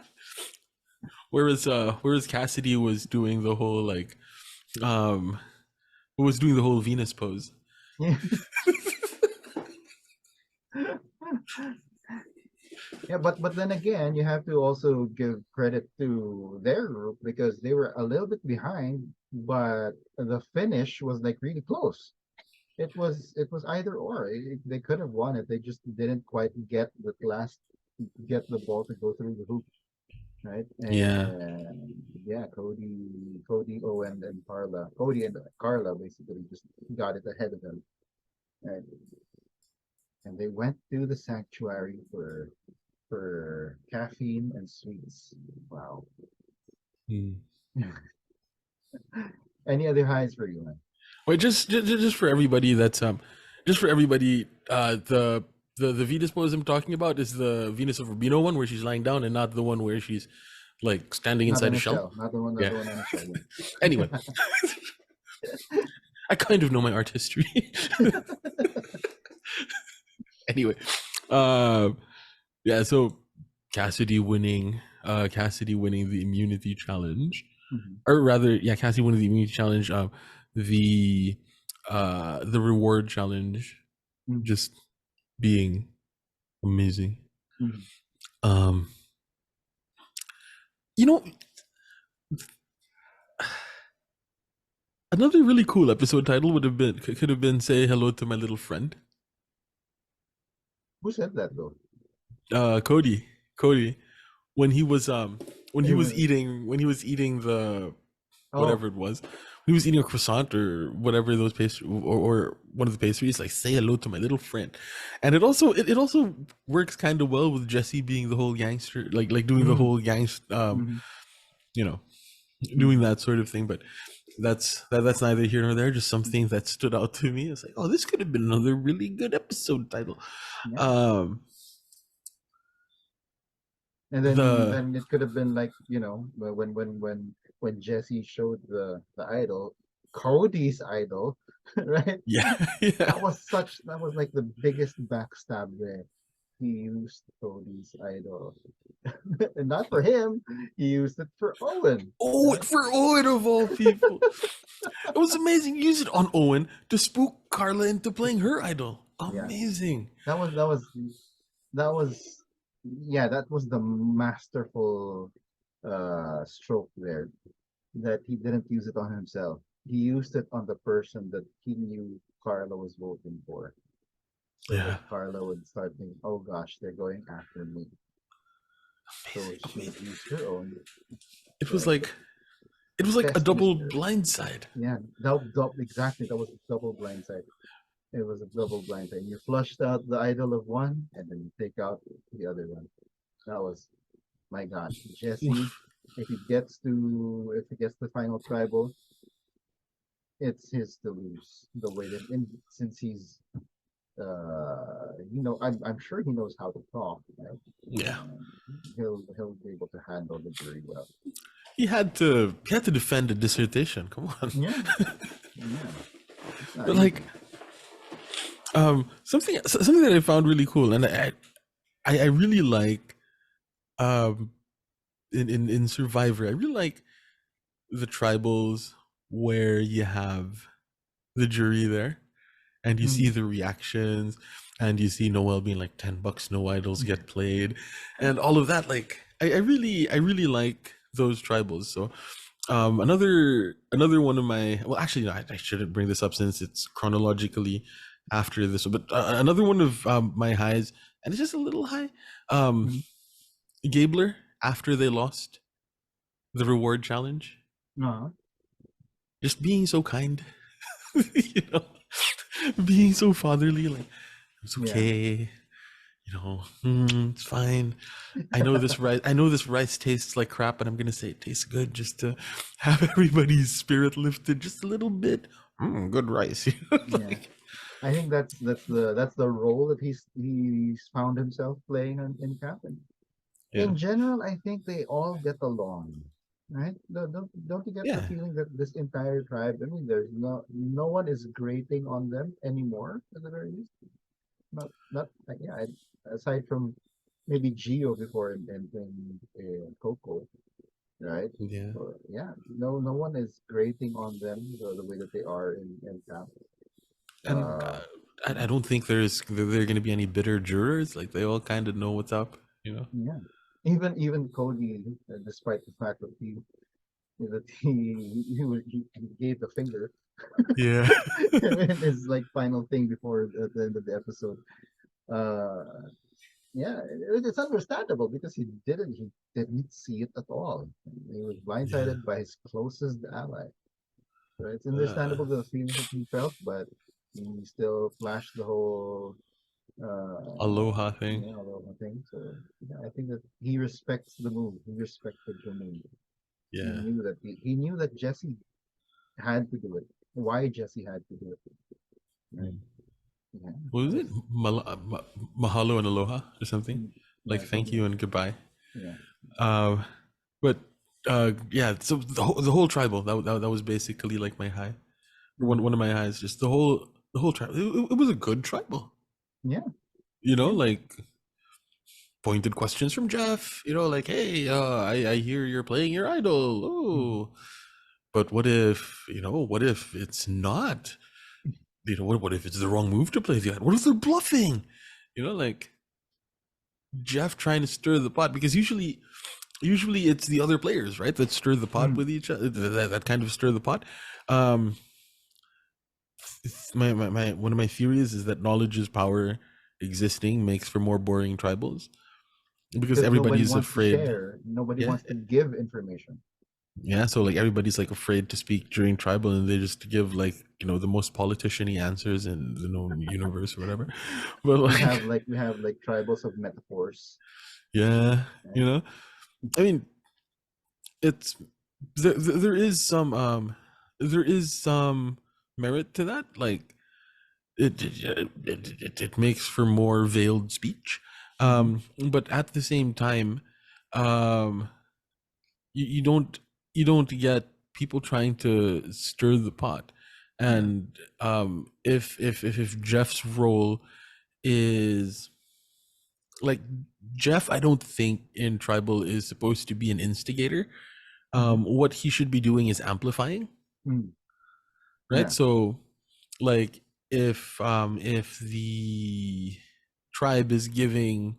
Whereas Cassidy was doing the whole like, um was doing the whole Venus pose. Yeah, yeah. But then again, you have to also give credit to their group because they were a little bit behind, but the finish was like really close. It was either or. They could have won it. They just didn't quite get the ball to go through the hoop, right? Yeah. And yeah, Cody, Owen, and Carla. Cody and Carla basically just got it ahead of them, right? And they went to the sanctuary for caffeine and sweets. Wow. Hmm. Any other highs for you, man? Wait, just for everybody that's just for everybody, the Venus pose I'm talking about is the Venus of Rubino one where she's lying down, and not the one where she's like standing Not inside on a a shell. shell. Not the one. Not Yeah. the one on a shell. Anyway, I kind of know my art history. Anyway, uh, yeah. So Cassidy winning the immunity challenge, Mhm. or rather, yeah, Cassidy winning the immunity challenge. The the reward challenge Mhm. just being amazing. Mhm. Um, you know, another really cool episode title could have been "Say Hello to My Little Friend." Who said that though? Cody, when he was It was when he was eating the oh whatever it was, when he was eating a croissant or whatever those pastry, or one of the pastries, like say hello to my little friend, and it also works kind of well with Jesse being the whole gangster, like doing the mm, whole gangster, mhm, you know, doing mhm. that sort of thing. But that's neither here nor there. Just something that stood out to me. It's like, oh, this could have been another really good episode title. Yeah. Um, And the then it could have been like, when Jesse showed the idol, Cody's idol, right? yeah yeah That was like the biggest backstab there. He used Cody's idol. And not for him, he used it for Owen. Owen, Right? for Owen of all people. It was amazing. Use it on Owen to spook Carla into playing her idol. Yeah. Amazing. That was yeah, that was the masterful stroke there, that he didn't use it on himself. He used it on the person that he knew Carla was voting for, so that Yeah. Carla would start thinking, oh gosh, they're going after me. So Amazing. she Amazing. used her own It was uh, like it was like a best use double her. blindside. Yeah, exactly. That was a double blindside. It was a double blindside. You flushed out the idol of one, and then you take out the other one. That was, my gosh, Jesse. If he gets the final tribal, it's his to lose. The way that, since he's I'm sure he knows how to talk, right? Yeah. And he'll be able to handle the jury well. He had to defend a dissertation. Come on. Yeah, yeah. It's not But like easy. something that I found really cool, and I really like um in Survivor, I really like the tribals where you have the jury there and you see Mm. the reactions and you see Noel being like $10, no idols get played, and all of that. Like I really like those tribals. So another one of my, well, actually no, I shouldn't bring this up since it's chronologically after this, but another one of my highs, and it's just a little high, um Mm. Gabler after they lost the reward challenge, Uh, just being so kind, you know, being so fatherly, like it's yeah. okay, it's fine. I know this rice tastes like crap, but I'm gonna say it tastes good just to have everybody's spirit lifted just a little bit. Good rice. Yeah. Like, I think that's the role that he's found himself playing in camp. And yeah, in general, I think they all get along, right? Don't you get the yeah, feeling that this entire tribe? I mean, there's no one is grating on them anymore at the very least. Not yeah. Aside from maybe Gio before and Coco, right? yeah. So yeah, no one is grating on them the way that they are in camp. And Uh, I don't think there going to be any bitter jurors. Like they all kind of know what's up, you know. yeah, even Cody, despite the fact that he gave the finger Yeah. in his like final thing before the end of the episode. Uh, yeah, it's understandable because he didn't see it at all. He was Yeah. blindsided by his closest ally. So it's Uh, understandable the feelings that he felt, but he still flashed the whole Aloha thing. thing. So yeah, I think that he respects the move. He respected the move. Yeah. He knew that Jesse had to do it. Why Jesse had to do it. Right? Mm. Yeah, What that was it? was Mahalo and aloha or something? Like yeah, thank something you like and goodbye. yeah. Uh, but yeah. So the whole tribal that was basically like my high. One Mm. of my highs. Just the whole tribal. It was a good tribal. Yeah, yeah. Like pointed questions from Jeff. Like, hey, I hear you're playing your idol. Mhm. Oh, but what if it's not? What if it's the wrong move to play the idol? What if they're bluffing? Like Jeff trying to stir the pot, because usually it's the other players, right, that stir the pot Mm. with each other, that kind of stir the pot. Um, my one of my theories is that knowledge is power existing makes for more boring tribals because Because nobody everybody's wants to afraid. share. Nobody Yeah, wants to give information. yeah. So like everybody's like afraid to speak during tribal, and they just give like the most politician-y answers in the known universe or whatever. But like, We have like tribals of metaphors. yeah, Right? you know. I mean, it's there is some merit to that. Like it makes for more veiled speech, Mm-hmm. but at the same time, um, you don't get people trying to stir the pot, Yeah. and if Jeff's role is like Jeff, I don't think in Tribal is supposed to be an instigator. Hmm. What he should be doing is amplifying, Mm. right? Yeah. So, like if the tribe is giving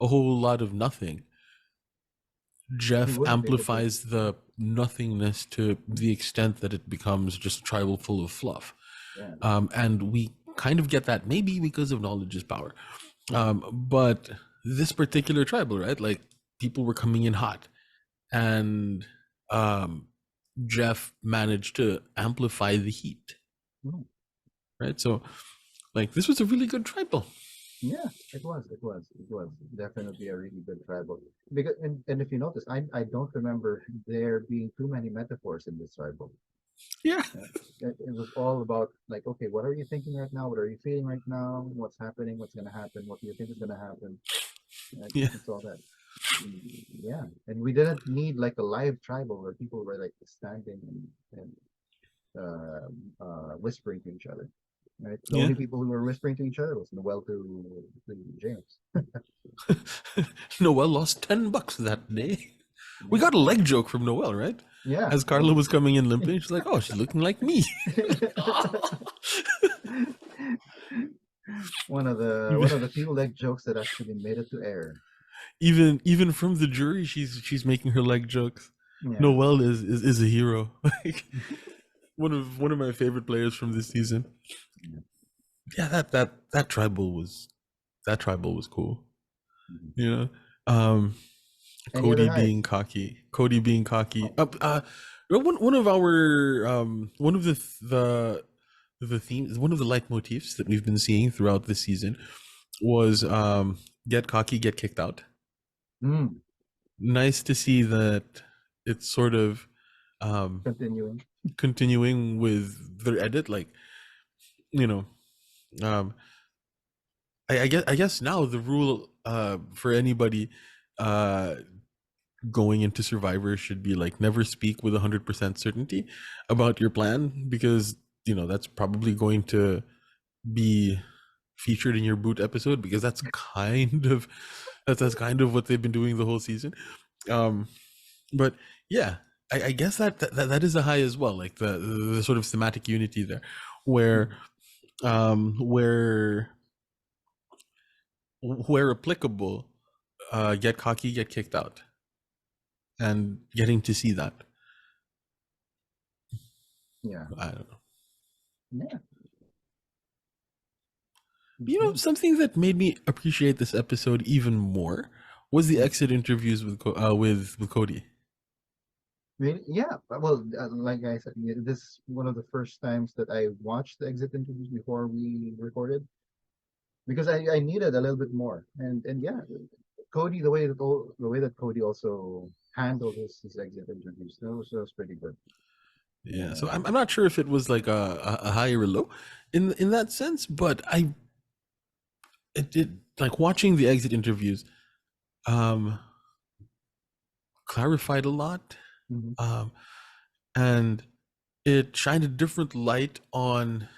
a whole lot of nothing, He Jeff wouldn't be able to. amplifies the nothingness to the extent that it becomes just tribal full of fluff. Yeah. And we kind of get that maybe because of knowledge is power. Hmm. But this particular tribal, right? Like people were coming in hot, and um, Jeff managed to amplify the heat, Mm. right? So, like, this was a really good tribal. Yeah, it was. It was. It was definitely a really good tribal. Because and if you notice, I don't remember there being too many metaphors in this tribal. Yeah, It was all about like, okay, what are you thinking right now? What are you feeling right now? What's happening? What's gonna happen? What do you think is gonna happen? yeah, It's all that. Yeah, and we didn't need like a live tribal where people were like standing and whispering to each other. Right. The yeah. only people who were whispering to each other was Noel to James. Noel lost $10 that day. We Yeah. got a leg joke from Noel, right? Yeah. As Carla was coming in limping, she's like, "Oh, she's looking like me." One even, of the few leg jokes that actually made it to air. even from the jury, she's making her leg jokes. Yeah. Noel is a hero. Like one of my favorite players from this season. Yeah. Yeah, that tribal was cool. Mhm. You know, um, Any other Cody highs? being cocky. Cody being cocky. One of our one of the themes, one of the leitmotifs that we've been seeing throughout this season was get cocky, get kicked out. Mm, Nice to see that it's sort of um continuing. continuing with their edit, like you know um I guess now the rule for anybody uh going into Survivor should be like never speak with 100% certainty about your plan, because that's probably going to be featured in your boot episode, because that's kind of what they've been doing the whole season. um but yeah, I guess that is a high as well, like the sort of thematic unity there, where Mm, um where where applicable, get cocky, get kicked out, and getting to see that, yeah. I don't know. Yeah. Mhm. Something that made me appreciate this episode even more was the Mm. exit interviews with Cody. Really? Yeah. Well, like I said, yeah, this is one of the first times that I watched the exit interviews before we recorded because I needed a little bit more. And yeah, Cody, the way that Cody also handled his exit interviews, that was pretty good. Yeah, so I'm Um, not sure if it was like a high or a low in that sense, but it did, like, watching the exit interviews um clarified a lot, mhm. um and it shined a different light on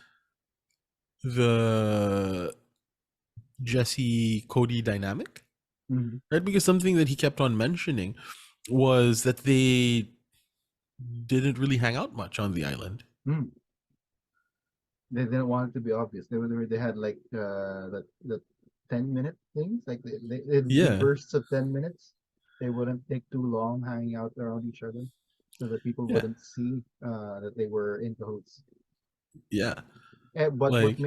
the Jesse Cody dynamic, Mhm. right? Because something that he kept on mentioning was that they didn't really hang out much on the island. Mm. They didn't want it to be obvious. They had like the 10-minute things, like it'd be Yeah, bursts of 10 minutes. They wouldn't take too long hanging out around each other, so that people yeah, wouldn't see that they were in cahoots. yeah. But Like,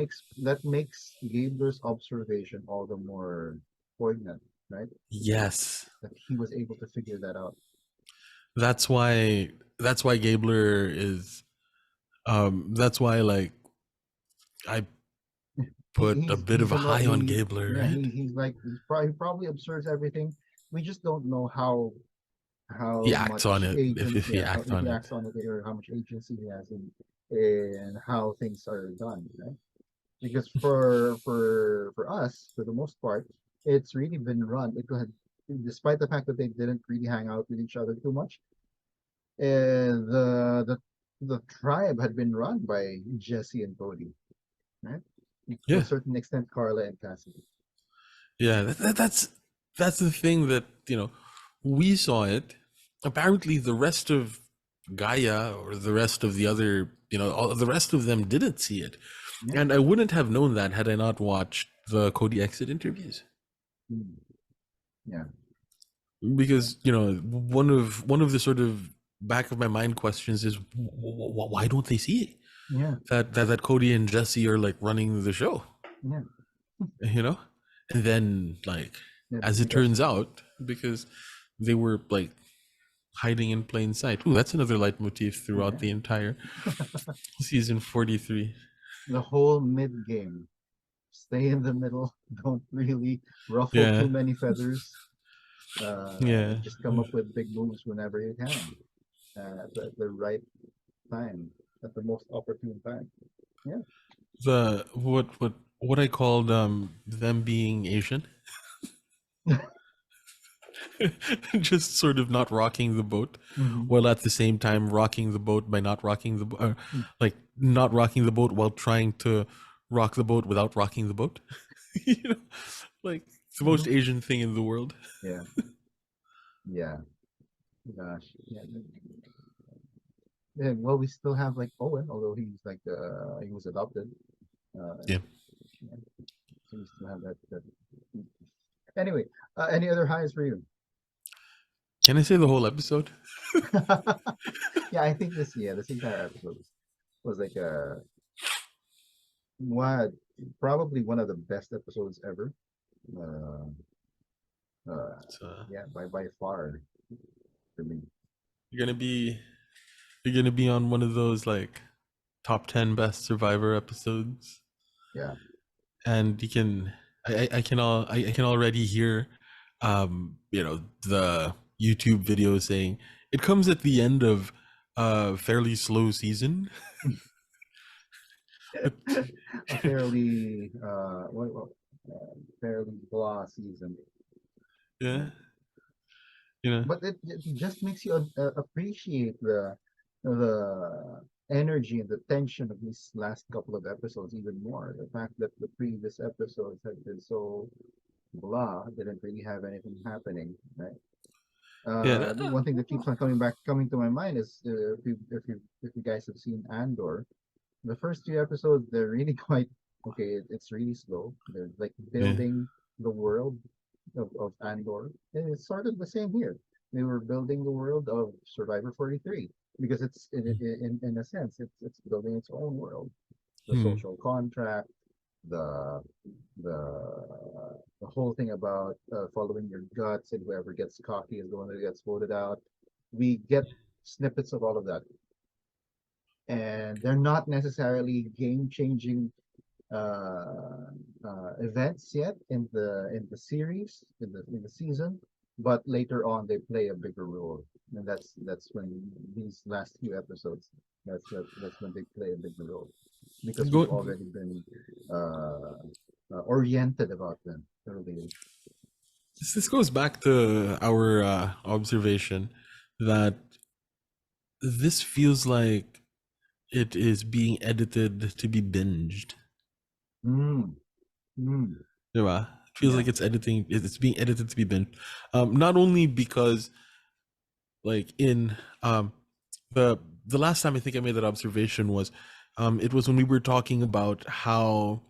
that makes Gabler's observation all the more poignant, right? yes, That he was able to figure that out. that's why Gabler is that's why, like, I put a bit He's of a an high on he Gabler, yeah right? he probably observes everything. We just don't know He how acts on much it if he how acts if on he it. acts on it or how much agency he has in how things are done, right? Because for us, for the most part, it's really been run. despite the fact that they didn't really hang out with each other too much, the tribe had been run by Jesse and Cody, right? To a Yeah, certain extent, Carla and Cassidy. yeah. That's the thing that we saw it. Apparently, the rest of Gaia or the rest of the other, all, the rest of them didn't see it, Yeah. and I wouldn't have known that had I not watched the Cody exit interviews. Mm. Yeah. Because one of the sort of back of my mind questions is why don't they see Yeah. that Cody and Jesse are like running the show, Yeah. you know? And then like Yeah. as it Because turns out, because they were like hiding in plain sight. Ooh, that's another leitmotif throughout yeah, the entire season 43. the whole mid game, stay in the middle. Don't really ruffle Yeah, too many feathers. yeah. Just come up with big moves whenever you can, at the right time, at the most opportune time. Yeah. The what I called them being Asian. Just sort of not rocking the boat, Hmm. while at the same time rocking the boat by not rocking the boat, like not rocking the boat while trying to rock the boat without rocking the boat. you know, like it's the Hmm. most Asian thing in the world. Yeah. Yeah. Gosh. Yeah. Yeah. Well, we still have like Owen, although he's like he was adopted. Uh, Yeah. yeah. So we still have that. Anyway, any other highs for you? Can I say the whole episode? Yeah, I think this entire episode was like what probably one of the best episodes ever. Uh, uh, It's, yeah, by far for me. you're gonna be you're gonna be on one of those like top 10 best Survivor episodes, Yeah. and you can I can already hear the YouTube video saying it comes at the end of a fairly slow season. But A fairly fairly blah season. yeah, Yeah. you know, But it just makes you appreciate the energy and the tension of these last couple of episodes even more. The fact that the previous episodes had been so blah, didn't really have anything happening, right? yeah, One thing that keeps on coming to my mind is if you guys have seen Andor, the first two episodes they're really quite okay. It's really slow. They're like yeah, building the world of Andor, and it's sort of the same here. They were building the world of Survivor 43 because it's in a sense it's building its own world, the hmm. social contract, the the whole thing about following your guts, and whoever gets cocky is the one that gets voted out. We get snippets of all of that, and they're not necessarily game changing events yet in the series in the season, but later on they play a bigger role, and that's when these last few episodes that's when they play a bigger role because we've Go, already been uh, oriented about them earlier. this goes back to our observation that this feels like it is being edited to be binged. Mm, mm, Yeah, it feels yeah. like it's being edited to be binged. Not only because like in the last time I think I made that observation was it was when we were talking about how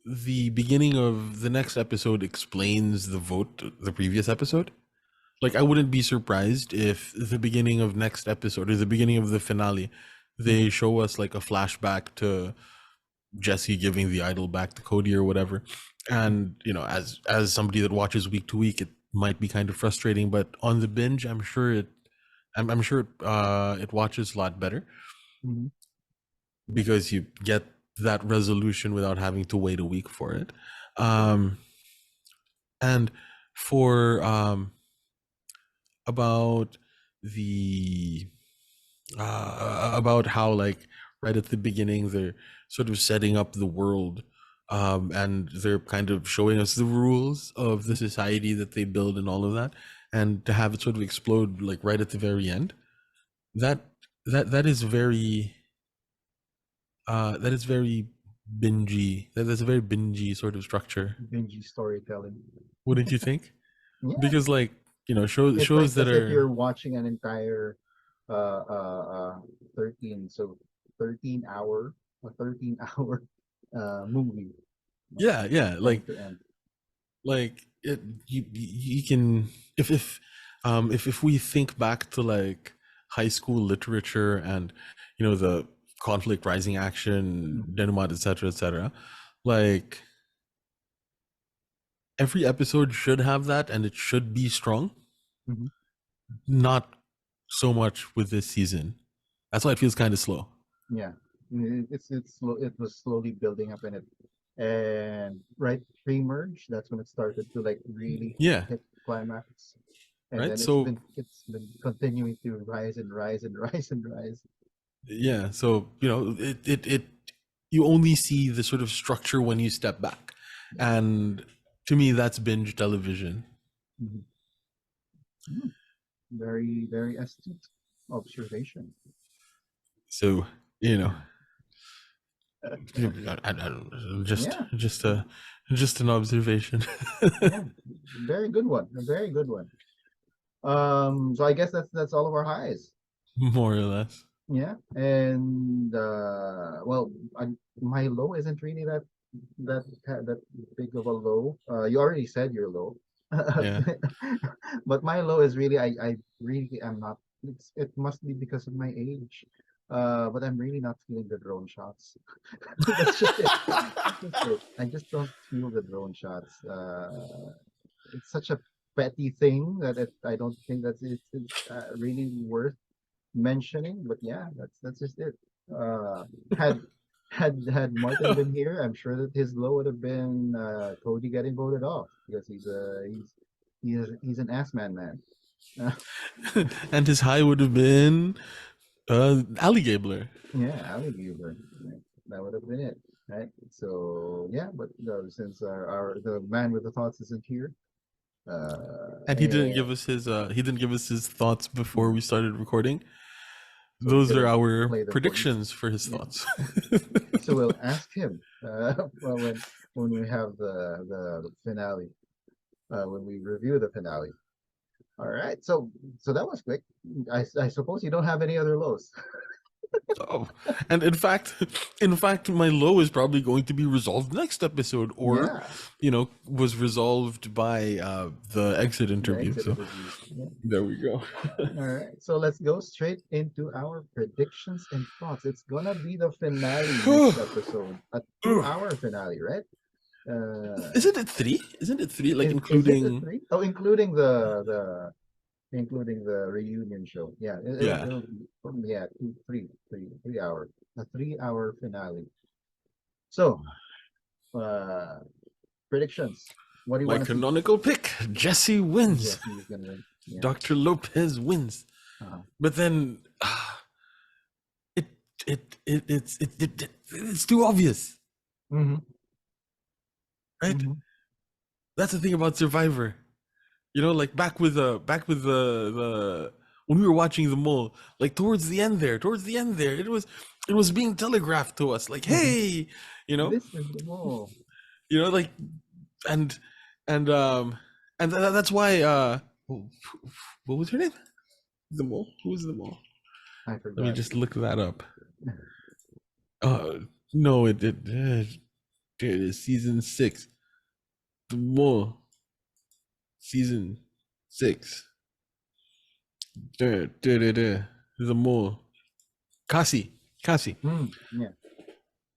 the beginning of the next episode explains the vote the previous episode. Like I wouldn't be surprised if the beginning of next episode or the beginning of the finale they Mhm, show us like a flashback to Jesse giving the idol back to Cody or whatever. And as somebody that watches week to week, it might be kind of frustrating, but on the binge, I'm sure it watches a lot better mhm, yeah. because you get that resolution without having to wait a week for it. Um, and for about the about how like right at the beginning they're sort of setting up the world and they're kind of showing us the rules of the society that they build and all of that, and to have it sort of explode like right at the very end, that that is very that is very bingy. That's a very bingy sort of structure, Bingy storytelling. wouldn't you think? Yeah, Because like, shows it's like that as if are, you're watching an entire uh uh uh 13 so 13 hour a 13 hour movie, yeah, end to end. like it, you can, if we think back to like high school literature and the conflict, rising action, Mhm, denouement, etc., like every episode should have that and it should be strong. mhm. Not so much with this season. That's why it feels kind of slow. Yeah, it was slowly building up in it, and right pre-merge, that's when it started to like really Yeah, hit climax, and right. then So it's been continuing to rise and rise and rise and rise. yeah, so it you only see the sort of structure when you step back, Yeah. and to me that's binge television. Mhm. Mm. Very, very astute observation. So you know I don't know, just Yeah, just an observation. yeah, very good one. A very good one. So I guess that's all of our highs. More or less. Yeah, and well, my low isn't really that big of a low. You already said your low, Yeah. but my low is really I really am not. It must be because of my age, but I'm really not feeling the drone shots. That's just it. That's just it. I just don't feel the drone shots. It's such a petty thing that I don't think that it's really worth mentioning. But yeah, that's just it. Uh, had had Martin been here, I'm sure that his low would have been Cody getting voted off because he's an ass man. Uh, And his high would have been alligator. yeah, alligator. Right? That would have been it, right? So yeah, but since our the man with the thoughts isn't here, And and he didn't give us his thoughts before we started recording. so we Those are couldn't our play them for you. predictions for his Yeah. thoughts. So we'll ask him well, when we have the finale, when we review the finale. All right. So that was quick. I suppose you don't have any other lows. Oh, and in fact, my low is probably going to be resolved next episode, or, Yeah, was resolved by the exit the interview. exit So interview. Yeah. there we go. All right. So let's go straight into our predictions and thoughts. It's gonna be the finale next episode, a 2 hour finale, right? Uh, Isn't it three? Isn't it three? Like is it a including, three? Oh, including the reunion show. Yeah, yeah, it'll be yeah, 3 hour, a 3 hour finale. So, uh, predictions. What do you my want to see? canonical pick, Jesse wins. Jesse is gonna win. Yeah. Dr. Lopez wins. Uh-huh. But then it it's too obvious, Mm-hmm. right? Mm-hmm. That's the thing about Survivor. Like back with the when we were watching the mole, like towards the end there, it was being telegraphed to us, like, Mm-hmm. hey, you know, This is the mole. like, and and that's why what was her name? The mole? Who was the mole? I Let me forgot. just look that up. No, it is season 6. The mole, season 6. The mole. Kasi. Kasi. Yeah.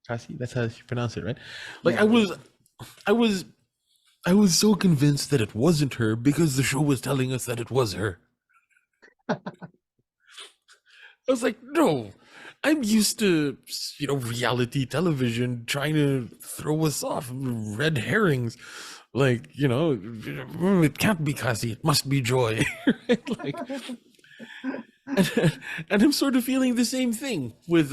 Kasi? That's how you pronounce it, right? Like, Yeah. I was so convinced that it wasn't her because the show was telling us that it was her. I was like, no, I'm used to, reality television trying to throw us off, red herrings. Like, it can't be Kasi, it must be Joy. Right? Like, and I'm sort of feeling the same thing with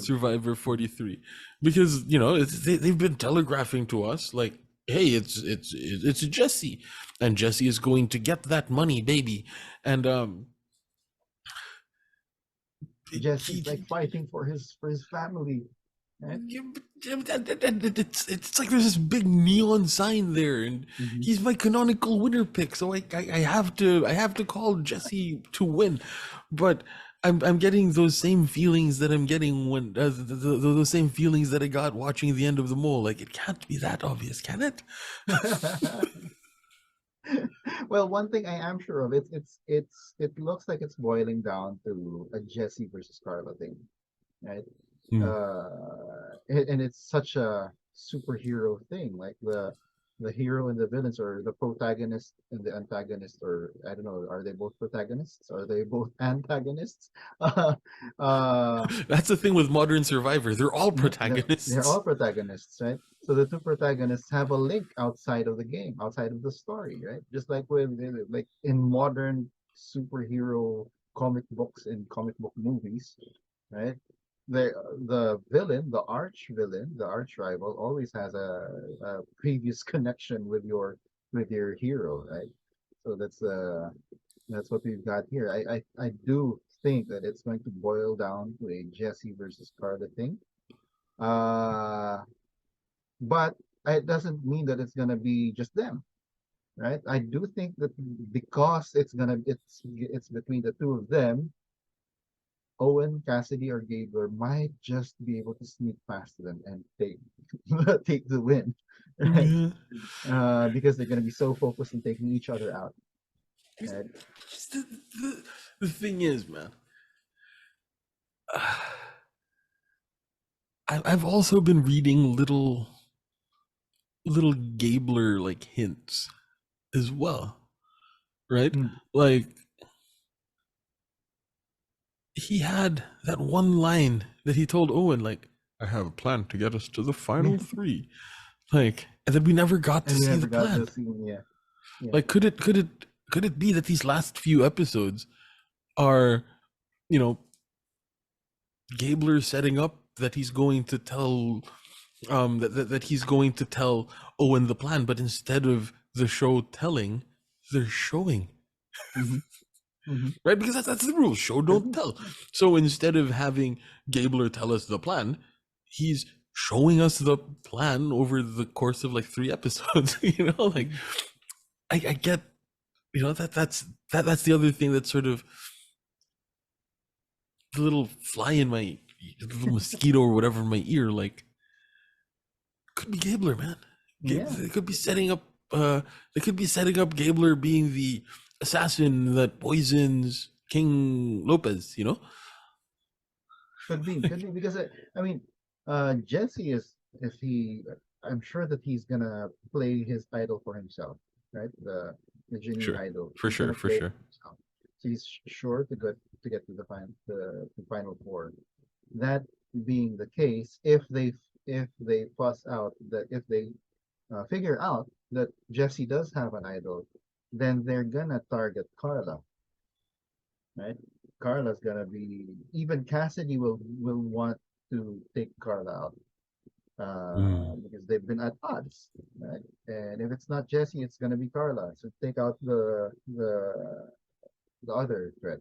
Survivor 43, because they've been telegraphing to us like, hey, it's Jesse, and Jesse is going to get that money, baby, and Jesse's like fighting for his family. Right? It's like there's this big neon sign there, and he's my canonical winner pick, so I have to call Jesse to win, but I'm getting those same feelings that I'm getting when those same feelings that I got watching the end of the mole. Like, it can't be that obvious, can it? Well, one thing I am sure of, it looks like it's boiling down to a Jesse versus Carla thing, right? Hmm. And it's such a superhero thing, like the hero and the villains, or the protagonist and the antagonist, or I don't know, are they both protagonists? Are they both antagonists? uh, That's the thing with modern Survivor, they're all they're protagonists. all protagonists, right? So the two protagonists have a link outside of the game, outside of the story, right? Just like like in modern superhero comic books and comic book movies, right? The villain, the arch villain, the arch rival, always has a previous connection with your hero, right? So that's what we've got here. I do think that it's going to boil down to a Jesse versus Carla thing. Uh, but it doesn't mean that it's gonna be just them, right? I do think that because it's between the two of them, Owen, Cassidy, or Gabler might just be able to sneak past them and take the win, right? Yeah. Because they're gonna be so focused on taking each other out, right? the, the thing is, man, I've also been reading little Gabler like hints as well, right? Mm. Like, he had that one line that he told Owen, like, I have a plan to get us to the final three. Like, and then we never got to And we see never the got plan. to see, yeah, yeah. Like, could it be that these last few episodes are, you know, Gabler setting up that he's going to tell that he's going to tell Owen the plan, but instead of the show telling, they're showing. Mm-hmm. Mm-hmm. Right? Because that's the rule. Show Could don't be. tell. Yeah. So instead of having Gabler tell us the plan, he's showing us the plan over the course of like 3 episodes. Like, I get, that's the other thing that's sort of the little fly in my, the little mosquito or whatever in my ear. Like, could be Gabler, man. Yeah. They could be setting up. They could be setting up Gabler being the assassin that poisons King Lopez. Could be because I mean, Jesse is if he, I'm sure that he's gonna play his idol for himself, right? The genuine Sure, idol. for He's sure, gonna for play it sure. for himself. So he's sure to get to the final four. That being the case, if they fuss out that if they figure out that Jesse does have an idol, then they're gonna target Carla, right? Carla's gonna be even Cassidy will want to take Carla out Mm. because they've been at odds, right? And if it's not Jesse, it's gonna be Carla. So take out the other threat,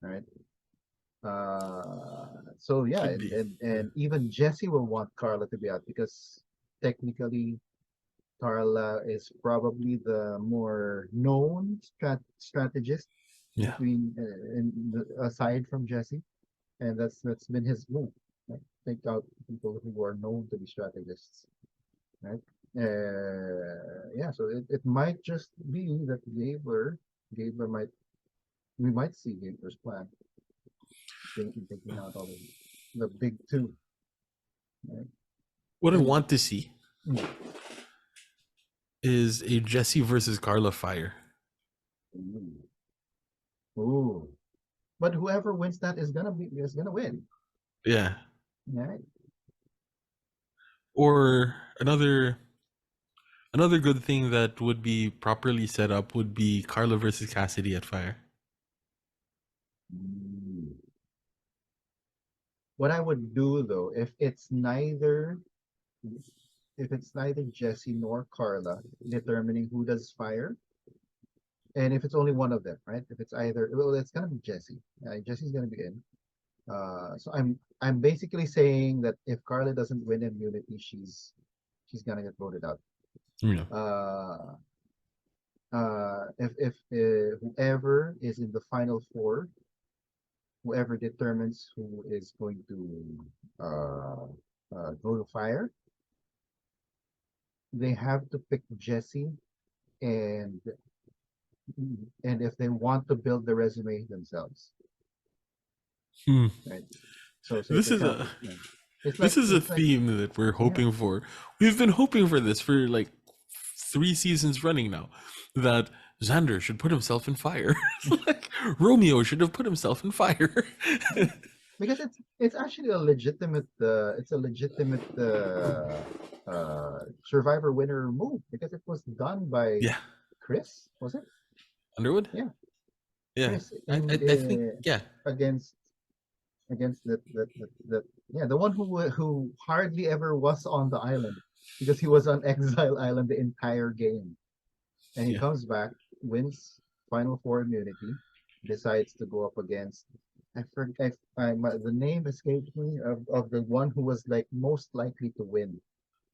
right? So yeah, Could and, be. and Yeah. and even Jesse will want Carla to be out because technically Carla is probably the more known strategist Yeah. between aside from Jesse, and that's been his move. Like, take out people who are known to be strategists, right? Yeah, so it might just be that Gabler might we might see Gabler's plan, taking out all of the big two, right? What I And want to see mm, is a Jesse versus Carla fire. ooh, ooh. But whoever wins that is gonna win, Yeah. right? Or another good thing that would be properly set up would be Carla versus Cassidy at fire. What I would do though, if it's neither Jesse nor Carla determining who does fire, and if it's only one of them, right? If it's either, well, it's gonna be Jesse. Jesse's gonna be in. So I'm basically saying that if Carla doesn't win immunity, she's gonna get voted out. Yeah. If whoever is in the final four, whoever determines who is going to go to fire, they have to pick Jesse, and if they want to build the resume themselves, Hmm. right? So say This for is example, a yeah, it's this like is a it's like theme that we're yeah, hoping for. We've been hoping for this for like 3 seasons running now. That Xander should put himself in fire. Like Romeo should have put himself in fire. yeah. Because it's actually a legitimate survivor winner move because it was done by Yeah. Chris, was it? Underwood? Yeah, Yeah. Chris I think yeah. against that yeah, the one who hardly ever was on the island because he was on Exile Island the entire game, and he Yeah. comes back, wins Final Four immunity, decides to go up against I forget the name escapes me of the one who was like most likely to win.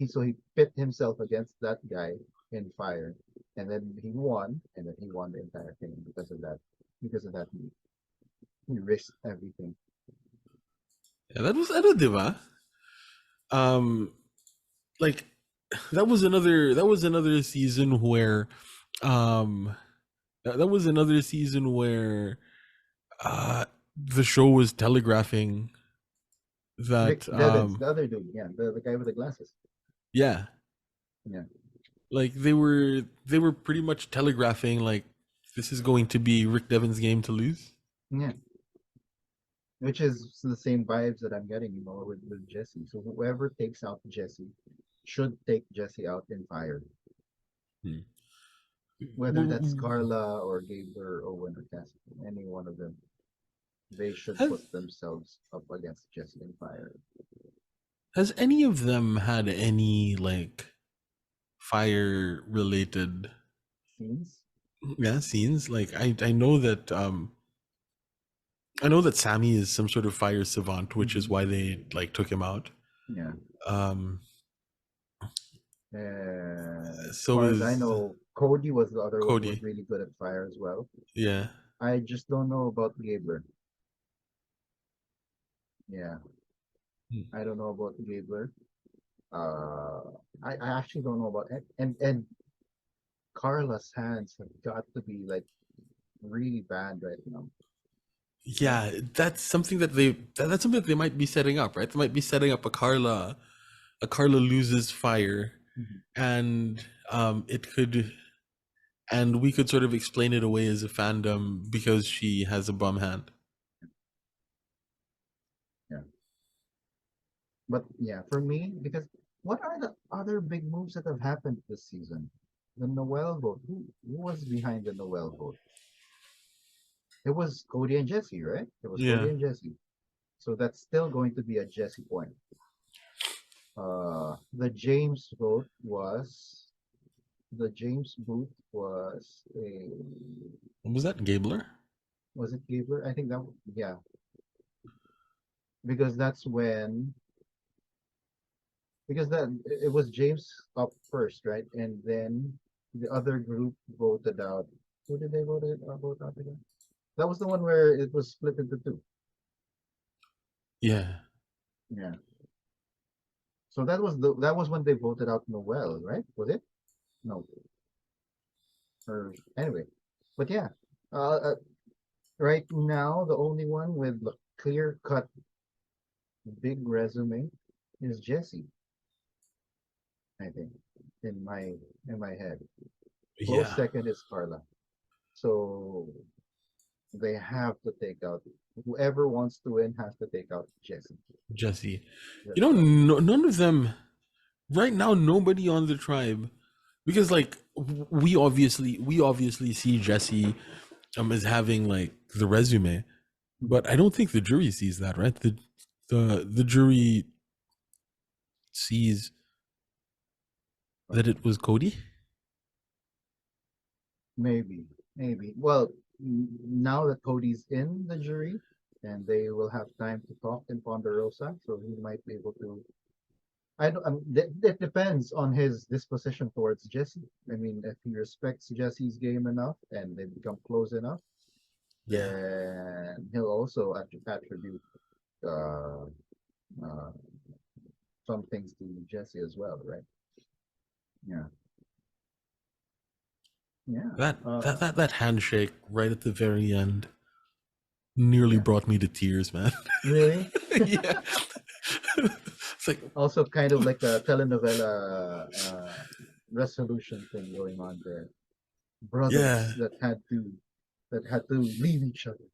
So he pit himself against that guy in fire, and then he won, and then he won the entire thing because of that move. He risked everything. Yeah, that was ano, di ba? Um like that was another season where um that was another season where uh the show was telegraphing Vic that Devins, the other dude, yeah, the guy with the glasses. yeah, Yeah, like they were pretty much telegraphing like this is going to be Rick Devon's game to lose. yeah. Which is the same vibes that I'm getting, with Jesse. So whoever takes out Jesse should take Jesse out in fire. Hmm. Whether that's Carla or Gabler or Owen or Cassidy, any one of them, they should Has put themselves up against Jesse in fire. has any of them had any like fire related Scenes? scenes? Like I know that Sammy is some sort of fire savant, which is Mm-hmm. why they like took him out. Yeah. Um As so far as I is know, Cody was the other one who was Cody. really good at fire as well. Yeah. I just don't know about Gabler. Yeah, Hmm. I don't know about Gabler. Uh, I actually don't know about it. And Carla's hands have got to be like really bad right now, right? Yeah, that's something that they might be setting up, right? They might be setting up a Carla loses fire, Mhm. and we could sort of explain it away as a fandom because she has a bum hand. Yeah, but yeah, for me, because what are the other big moves that have happened this season? The Noel vote. Who was behind the Noel vote? It was Cody and Jesse, right? It was Yeah. Cody and Jesse. So that's still going to be a Jesse point. The James vote was the James Booth was a What was that, Gabler? was it Gabler? I think that yeah, because that's when because that it was James up first, right? And then the other group voted out. Who did they vote out again? That was the one where it was split into two. Yeah. Yeah. So that was when they voted out Noel, right? Was it? No. Or anyway, but yeah. Uh, uh, right now, the only one with the clear cut big resume is Jesse. I think in my head. Close Yeah. second is Carla. So they have to take out whoever wants to win has to take out Jesse. Jesse. You That's know, right. none of them right now. Nobody on the tribe, because like we obviously see Jesse as having like the resume, Mhm. but I don't think the jury sees that, right? The the jury sees that it was Cody. Maybe. Well, now that Cody's in the jury, and they will have time to talk in Ponderosa, so he might be able to. I don't. It depends on his disposition towards Jesse. I mean, if he respects Jesse's game enough and they become close enough, Yeah, then he'll also attribute uh, uh, some things to Jesse as well, right? Yeah, yeah. that handshake right at the very end nearly Yeah. brought me to tears, man. Really? Yeah. It's like, Also, kind of like a telenovela resolution thing going on there. yeah. Brothers that had to leave each other.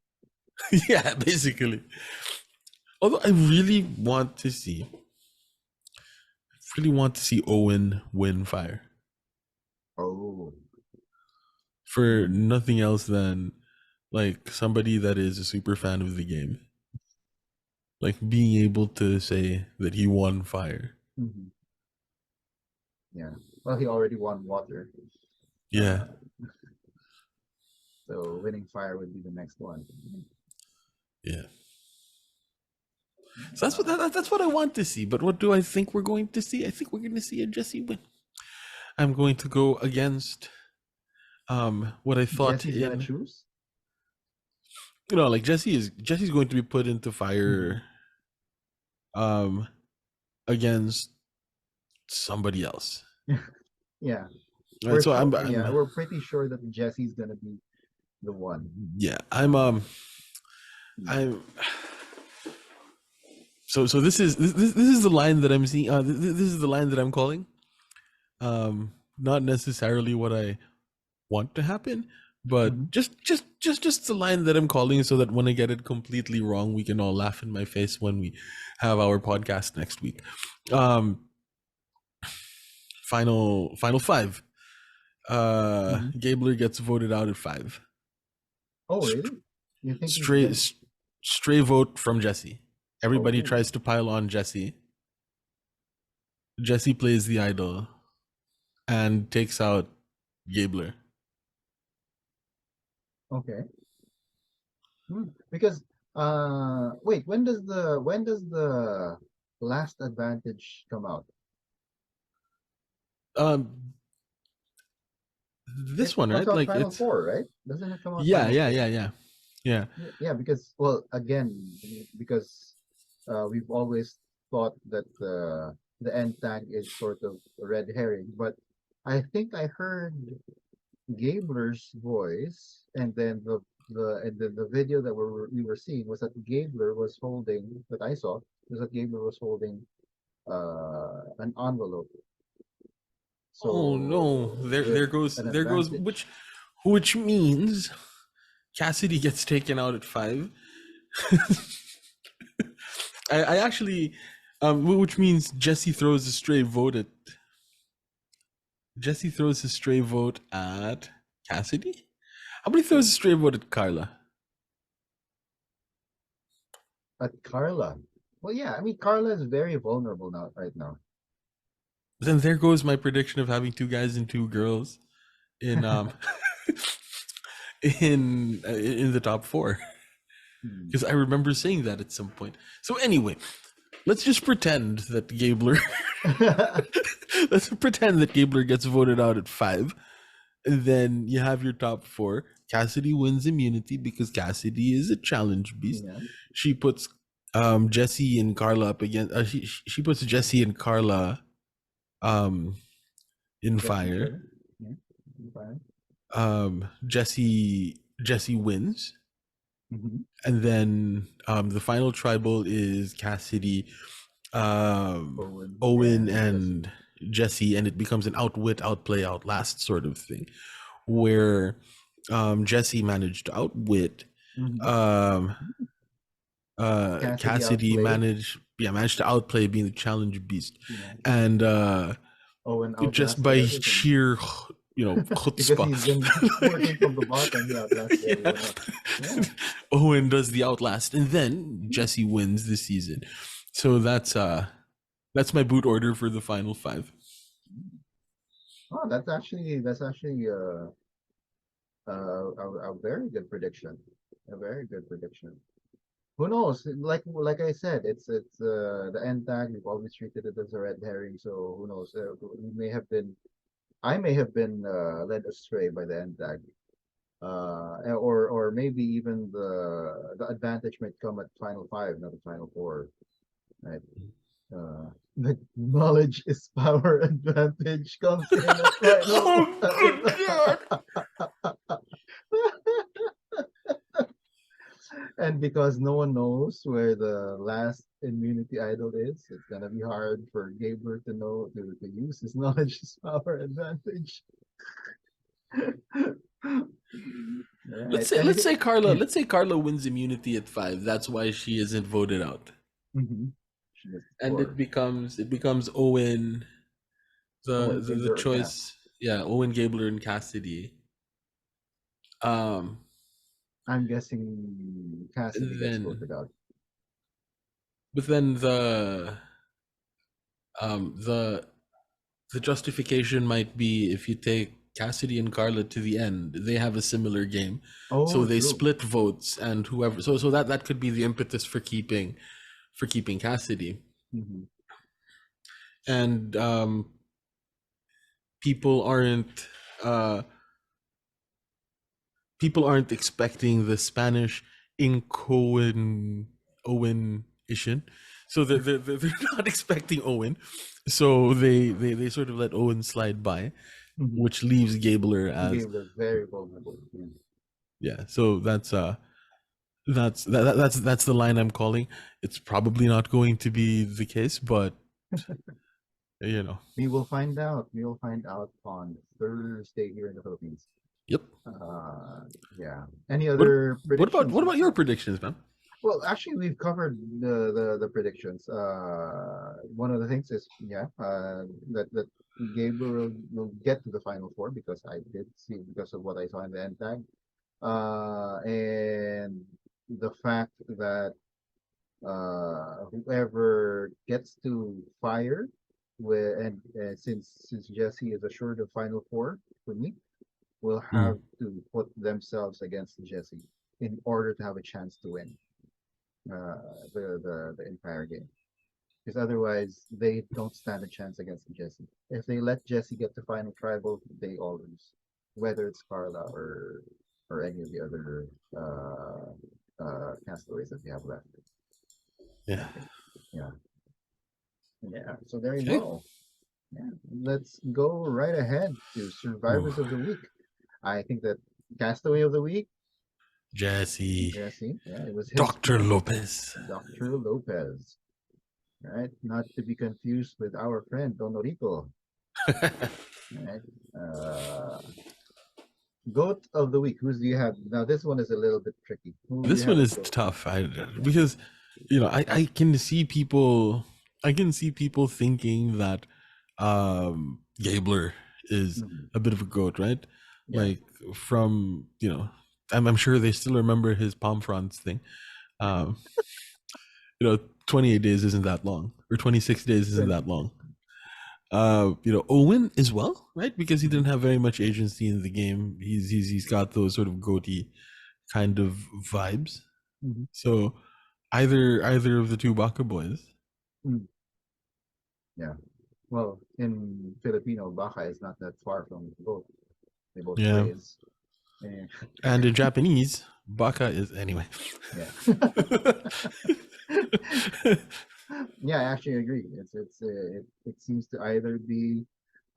Yeah, basically. Although I really want to see Owen win Fire Oh, for nothing else than like somebody that is a super fan of the game, like being able to say that he won Fire. hmm, yeah. Well, he already won water, Yeah, uh, so winning fire would be the next one. yeah. So that's what I want to see. But what do I think we're going to see? I think we're going to see a Jesse win. I'm going to go against what I thought Jesse's gonna choose. like Jesse's going to be put into Fire um against somebody else. Yeah, Right, so we're pretty sure that Jesse's gonna be the one. yeah, I'm so this is the line that I'm seeing. This is the line that I'm calling. Not necessarily what I want to happen, but just the line that I'm calling, so that when I get it completely wrong, we can all laugh in my face when we have our podcast next week. Final five. Gabler gets voted out at 5. Oh, really? You think Stray vote from Jesse. Everybody Oh. tries to pile on Jesse. Jesse plays the idol and takes out Gabler. Okay. Because wait, when does the last advantage come out? This It one, comes right? out Like Final it's Four, right? Doesn't it come out yeah, Final yeah, Four? yeah, yeah, yeah. Yeah, because because we've always thought that the end tag is sort of a red herring, but I think I heard Gabler's voice, and then the video that we were seeing was that Gabler was holding that I saw was that Gabler was holding an envelope. Oh no! So with an There goes advantage. which means Cassidy gets taken out at 5. I actually, which means Jesse throws a stray vote at Cassidy. How many throws a stray vote at Carla? At Carla. Well, yeah, I mean Carla is very vulnerable right now. Then there goes my prediction of having 2 guys and 2 girls in in the top 4, because I remember saying that at some point. So anyway, let's just pretend that Gabler gets voted out at 5, and then you have your top 4. Cassidy wins immunity because Cassidy is a challenge beast. Yeah. She puts Jesse and Carla up against. She puts Jesse and Carla in Fire. Yeah. Jesse wins. And then the final tribal is Cassidy, Owen and Jesse, and it becomes an outwit, outplay, outlast sort of thing, where Jesse managed to outwit. Cassidy managed to outplay, being the challenge beast, and Owen just by sheer because chutzpah. he's been working from the bottom. He outlasted everyone else. Yeah. Owen does the outlast, and then Jesse wins this season. So that's my boot order for the final 5. Oh, that's actually a very good prediction. A very good prediction. Who knows? Like I said, it's the end tag. We've always treated it as a red herring. So who knows? I may have been led astray by the end tag. Or maybe even the advantage might come at final 5, not the final 4, right? The knowledge is power advantage comes in at final Oh, good 5. God. And because no one knows where the last immunity idol is, it's gonna be hard for Gaber to know to use his knowledge as power advantage. Let's Right. say And let's it, say Carla yeah. let's say Carla wins immunity at 5. That's why she isn't voted out. Mhm. She gets And four. it becomes Owen, Owen the Gabler or Cass. choice. Yeah, Owen Gabler and Cassidy. Um I'm guessing Cassidy gets then voted out. but then um the the justification might be if you take Cassidy and Carla to the end, they have a similar game. So Oh, they true. split votes and whoever so that could be the impetus for keeping Cassidy. Hmm. And people aren't uh people aren't expecting the Spanish in Owen Ishin. So they're not expecting Owen. So they sort of let Owen slide by, Hmm. which leaves Gabler as Gabler very vulnerable. Yeah. yeah. So that's the line I'm calling. It's probably not going to be the case, but you know. We will find out. We will find out on Thursday here in the Philippines. Yep. Uh, yeah. Any What other what about predictions? what about your predictions, man? Well, actually, we've covered the predictions. One of the things is, that Gabriel will get to the final 4 because I did see because of what I saw in the end tag. And the fact that whoever gets to fire and since Jesse is assured of final 4 for me, will have Mm. to put themselves against Jesse in order to have a chance to win the entire game. Because otherwise, they don't stand a chance against Jesse. If they let Jesse get to final tribal, they all lose, whether it's Carla or any of the other castaways that we have left. I Yeah. think, yeah, yeah. So there you Okay. go. Yeah, let's go right ahead to Ooh. survivors of the week. I think that castaway of the week, Jesse. Jesse. Yeah, it was his Dr. turn. Lopez. Dr. Lopez. Right? Not to be confused with our friend Don Rico. Right? Uh, Goat of the week. Who's do you have? Now this one is a little bit tricky. Who do you This have one as is goat? tough. Because I can see people thinking that Gabler is Mhm. a bit of a goat, right? Yeah. Like from I'm sure they still remember his palm fronds thing. Um, 28 days isn't that long, or 26 days isn't that long. Owen as well, right? Because he Mhm. didn't have very much agency in the game. He's got those sort of goatee kind of vibes. Mhm. So either of the two Baka boys. Mm. Yeah. Well, in Filipino, baka is not that far from goat. They both Yeah. graze. And And in Japanese, Baka is anyway. yeah. Yeah, I actually agree. It seems to either be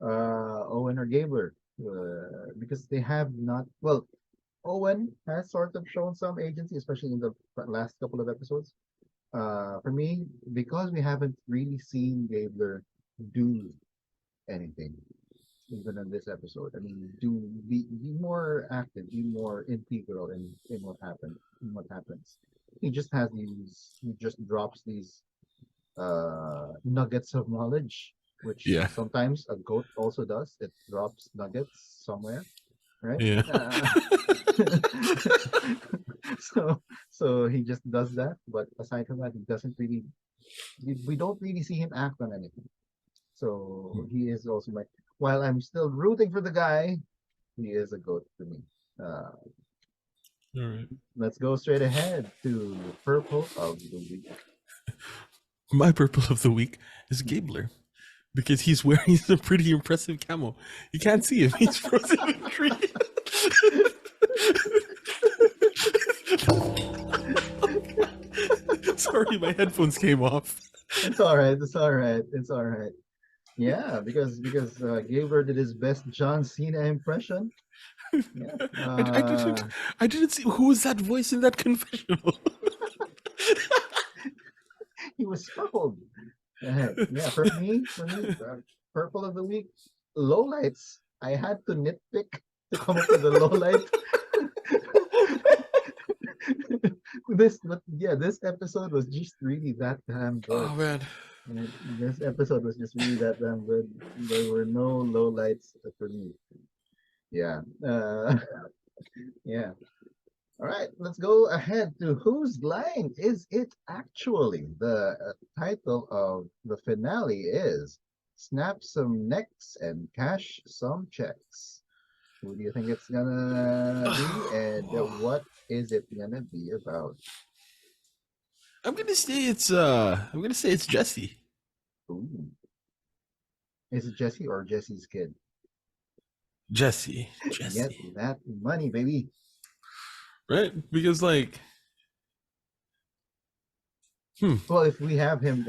Owen or Gabler because they have not well. Owen has sort of shown some agency, especially in the last couple of episodes. For me, because we haven't really seen Gabler do anything, even in this episode. I mean, be more active, be more integral in what happens. He just drops these nuggets of knowledge which Yeah. sometimes a goat also does. It drops nuggets somewhere, right? Yeah. So so he just does that. But aside from that, he doesn't really. We don't really see him act on anything. So he is also my. While I'm still rooting for the guy, he is a goat for me. Uh, All right. let's go straight ahead to purple of the week. My purple of the week is Gabler because he's wearing a pretty impressive camo. You can't see him; he's frozen in a tree. Sorry, my headphones came off. It's all right. It's all right. It's all right. Yeah, because Gabler did his best John Cena impression. Yeah. I didn't see who was that voice in that confessional. He was purple. Yeah, for me, purple of the week, lowlights. I had to nitpick to come up with a lowlight. But yeah, this episode was just really that damn good. Oh man. And this episode was just really that damn good. There were no lowlights for me. Yeah. Yeah. All right, let's go ahead to whose line is it actually? The title of the finale is Snap Some Necks and Cash Some Checks. Who do you think it's gonna be, and what is it gonna be about? I'm gonna say it's Jesse. Ooh. Is it Jesse or Jesse's kid? Jesse. Get Jesse. that money, baby. Right? Because like Well, if you have him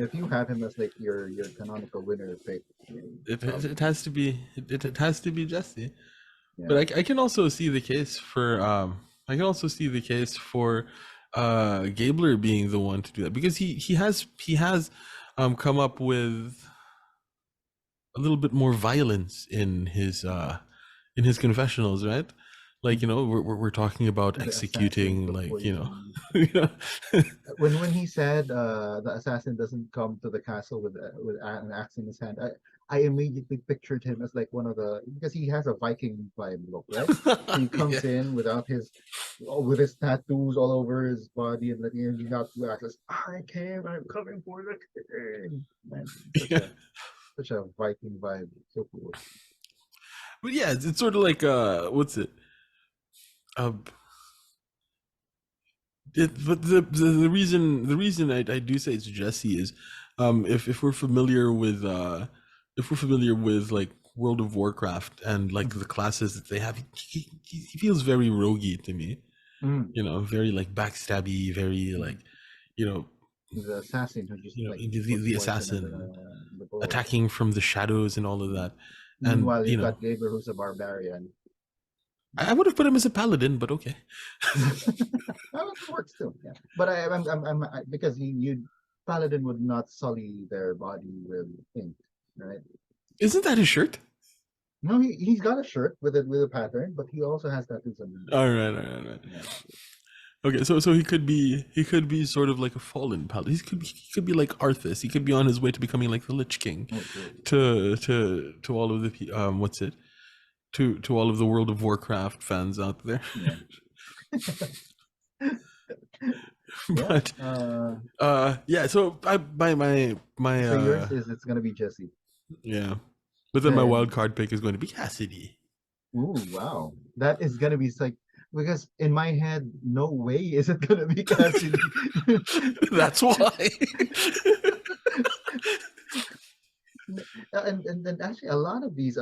as like your canonical winner pick, it has to be it has to be Jesse. yeah. But I can also see the case for I can also see the case for Gabler being the one to do that because he has come up with a little bit more violence in his confessionals, right? Like, you know, we're talking about The assassin, executing, the like, you know, poison. yeah. When he said the assassin doesn't come to the castle with an axe in his hand, I immediately pictured him as like one of the, because he has a Viking vibe look, right? So he Yeah. comes in with his tattoos all over his body, and then he got two axes. I'm coming for the king. Man, Yeah. such a Viking vibe. So cool. But yeah, it's sort of like what's it? Uh, but the reason I do say it's Jesse is if we're familiar with like World of Warcraft and like the classes that they have, he feels very roguey to me. Mm. You know, very like backstabby, very like, you know, The assassin who just like puts the poison in assassin the bowl. attacking from the shadows and all of that. And Meanwhile, you you've know, got Gaber, who's a barbarian. I would have put him as a paladin, but okay. Well, it works too. Yeah, but because you paladin would not sully their body with ink, right? Isn't that his shirt? No, he's got a shirt with a pattern, but he also has tattoos on him. All right. Yeah. Okay, so he could be sort of like a fallen paladin. He could be like Arthas. He could be on his way to becoming like the Lich King. Oh, true. To all of the what's it? To all of the World of Warcraft fans out there. Yeah. But yeah, so So yours is it's gonna be Jesse. yeah. But then my And wild card pick is going to be Cassidy. ooh, wow, that is gonna be like, because in my head, no way is it gonna be Cassidy. That's why. And actually a lot of these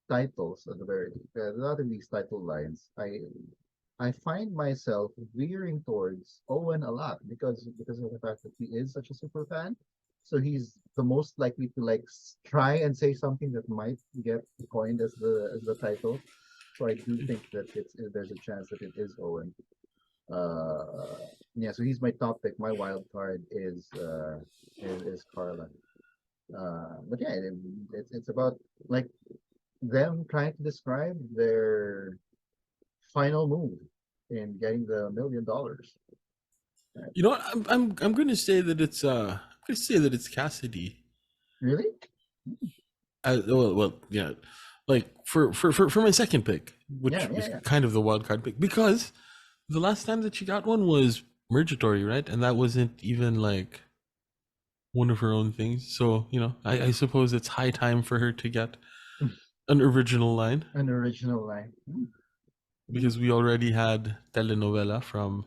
titles at the very a lot of these title lines, I find myself veering towards Owen a lot because of the fact that he is such a super fan. So he's the most likely to like try and say something that might get coined as the title. So I do think that there's a chance that it is Owen. Yeah, so he's my top pick. My wild card is Carla. But yeah, it's about like them trying to describe their final move in getting the $1 million. Right? You know what? I'm gonna say that it's Cassidy. Really? Well, yeah. Like for my second pick, which was kind of the wild card pick, because the last time that she got one was Mergatory, right? And that wasn't even like one of her own things. So, I suppose it's high time for her to get an original line. An original line. Because we already had Telenovela from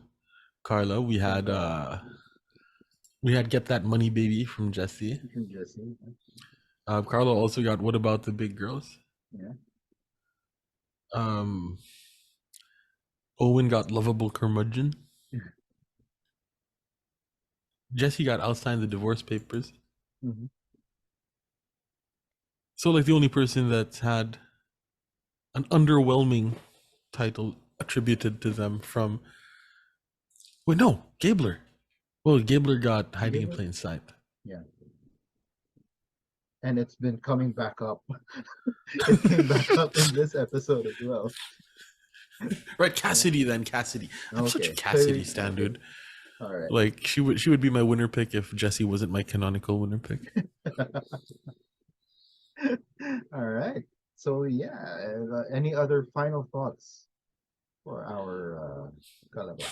Carla. We had Get That Money Baby from Jesse. From Jesse. Carla also got What About the Big Girls? Yeah. Owen got Lovable Curmudgeon. Jesse got I'll Sign the Divorce Papers. Mm-hmm. So, like, the only person that's had an underwhelming title attributed to them from... Wait, no, Gabler. Well, Gabler got Hiding in Plain Sight. Yeah. And it's been coming back up. It came back up in this episode as well. Right, Cassidy then, Cassidy. I'm such a Cassidy stan, dude. All right. Like, she would be my winner pick if Jesse wasn't my canonical winner pick. All right. So yeah, any other final thoughts for our Kalaba?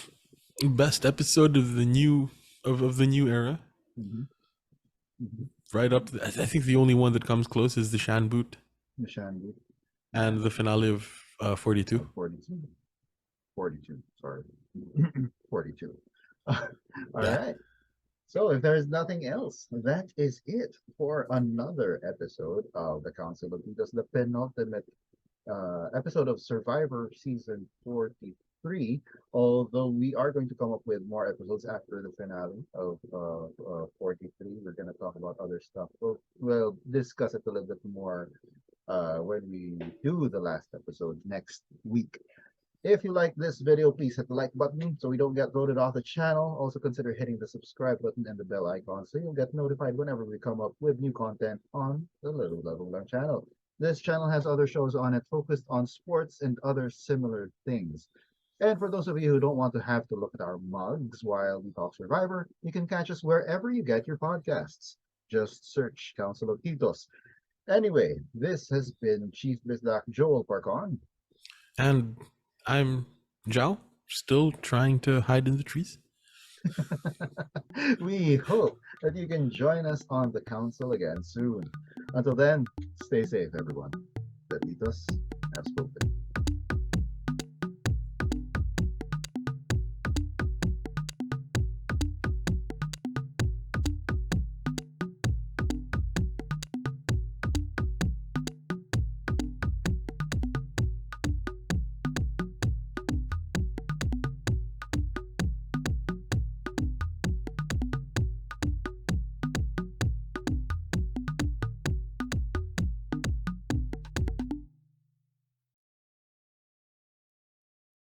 Best episode of the new of the new era. Right up. I think the only one that comes close is the Shan Boot. The Shan Boot. And the finale of 42. 42. Sorry. 42. All right. So if there's nothing else, that is it for another episode of the Council of Titos, the penultimate episode of Survivor Season 43. Although we are going to come up with more episodes after the finale of 43. We're going to talk about other stuff. We'll discuss it a little bit more when we do the last episode next week. If you like this video, please hit the like button so we don't get voted off the channel. Also consider hitting the subscribe button and the bell icon so you'll get notified whenever we come up with new content on the Little Level Lang channel. This channel has other shows on it focused on sports and other similar things. And for those of you who don't want to have to look at our mugs while we talk Survivor, you can catch us wherever you get your podcasts. Just search Council of Titos. Anyway, this has been Chief Bisdak Joel Parcon. And I'm Zhao, still trying to hide in the trees. We hope that you can join us on the council again soon. Until then, stay safe, everyone. The Titos have spoken.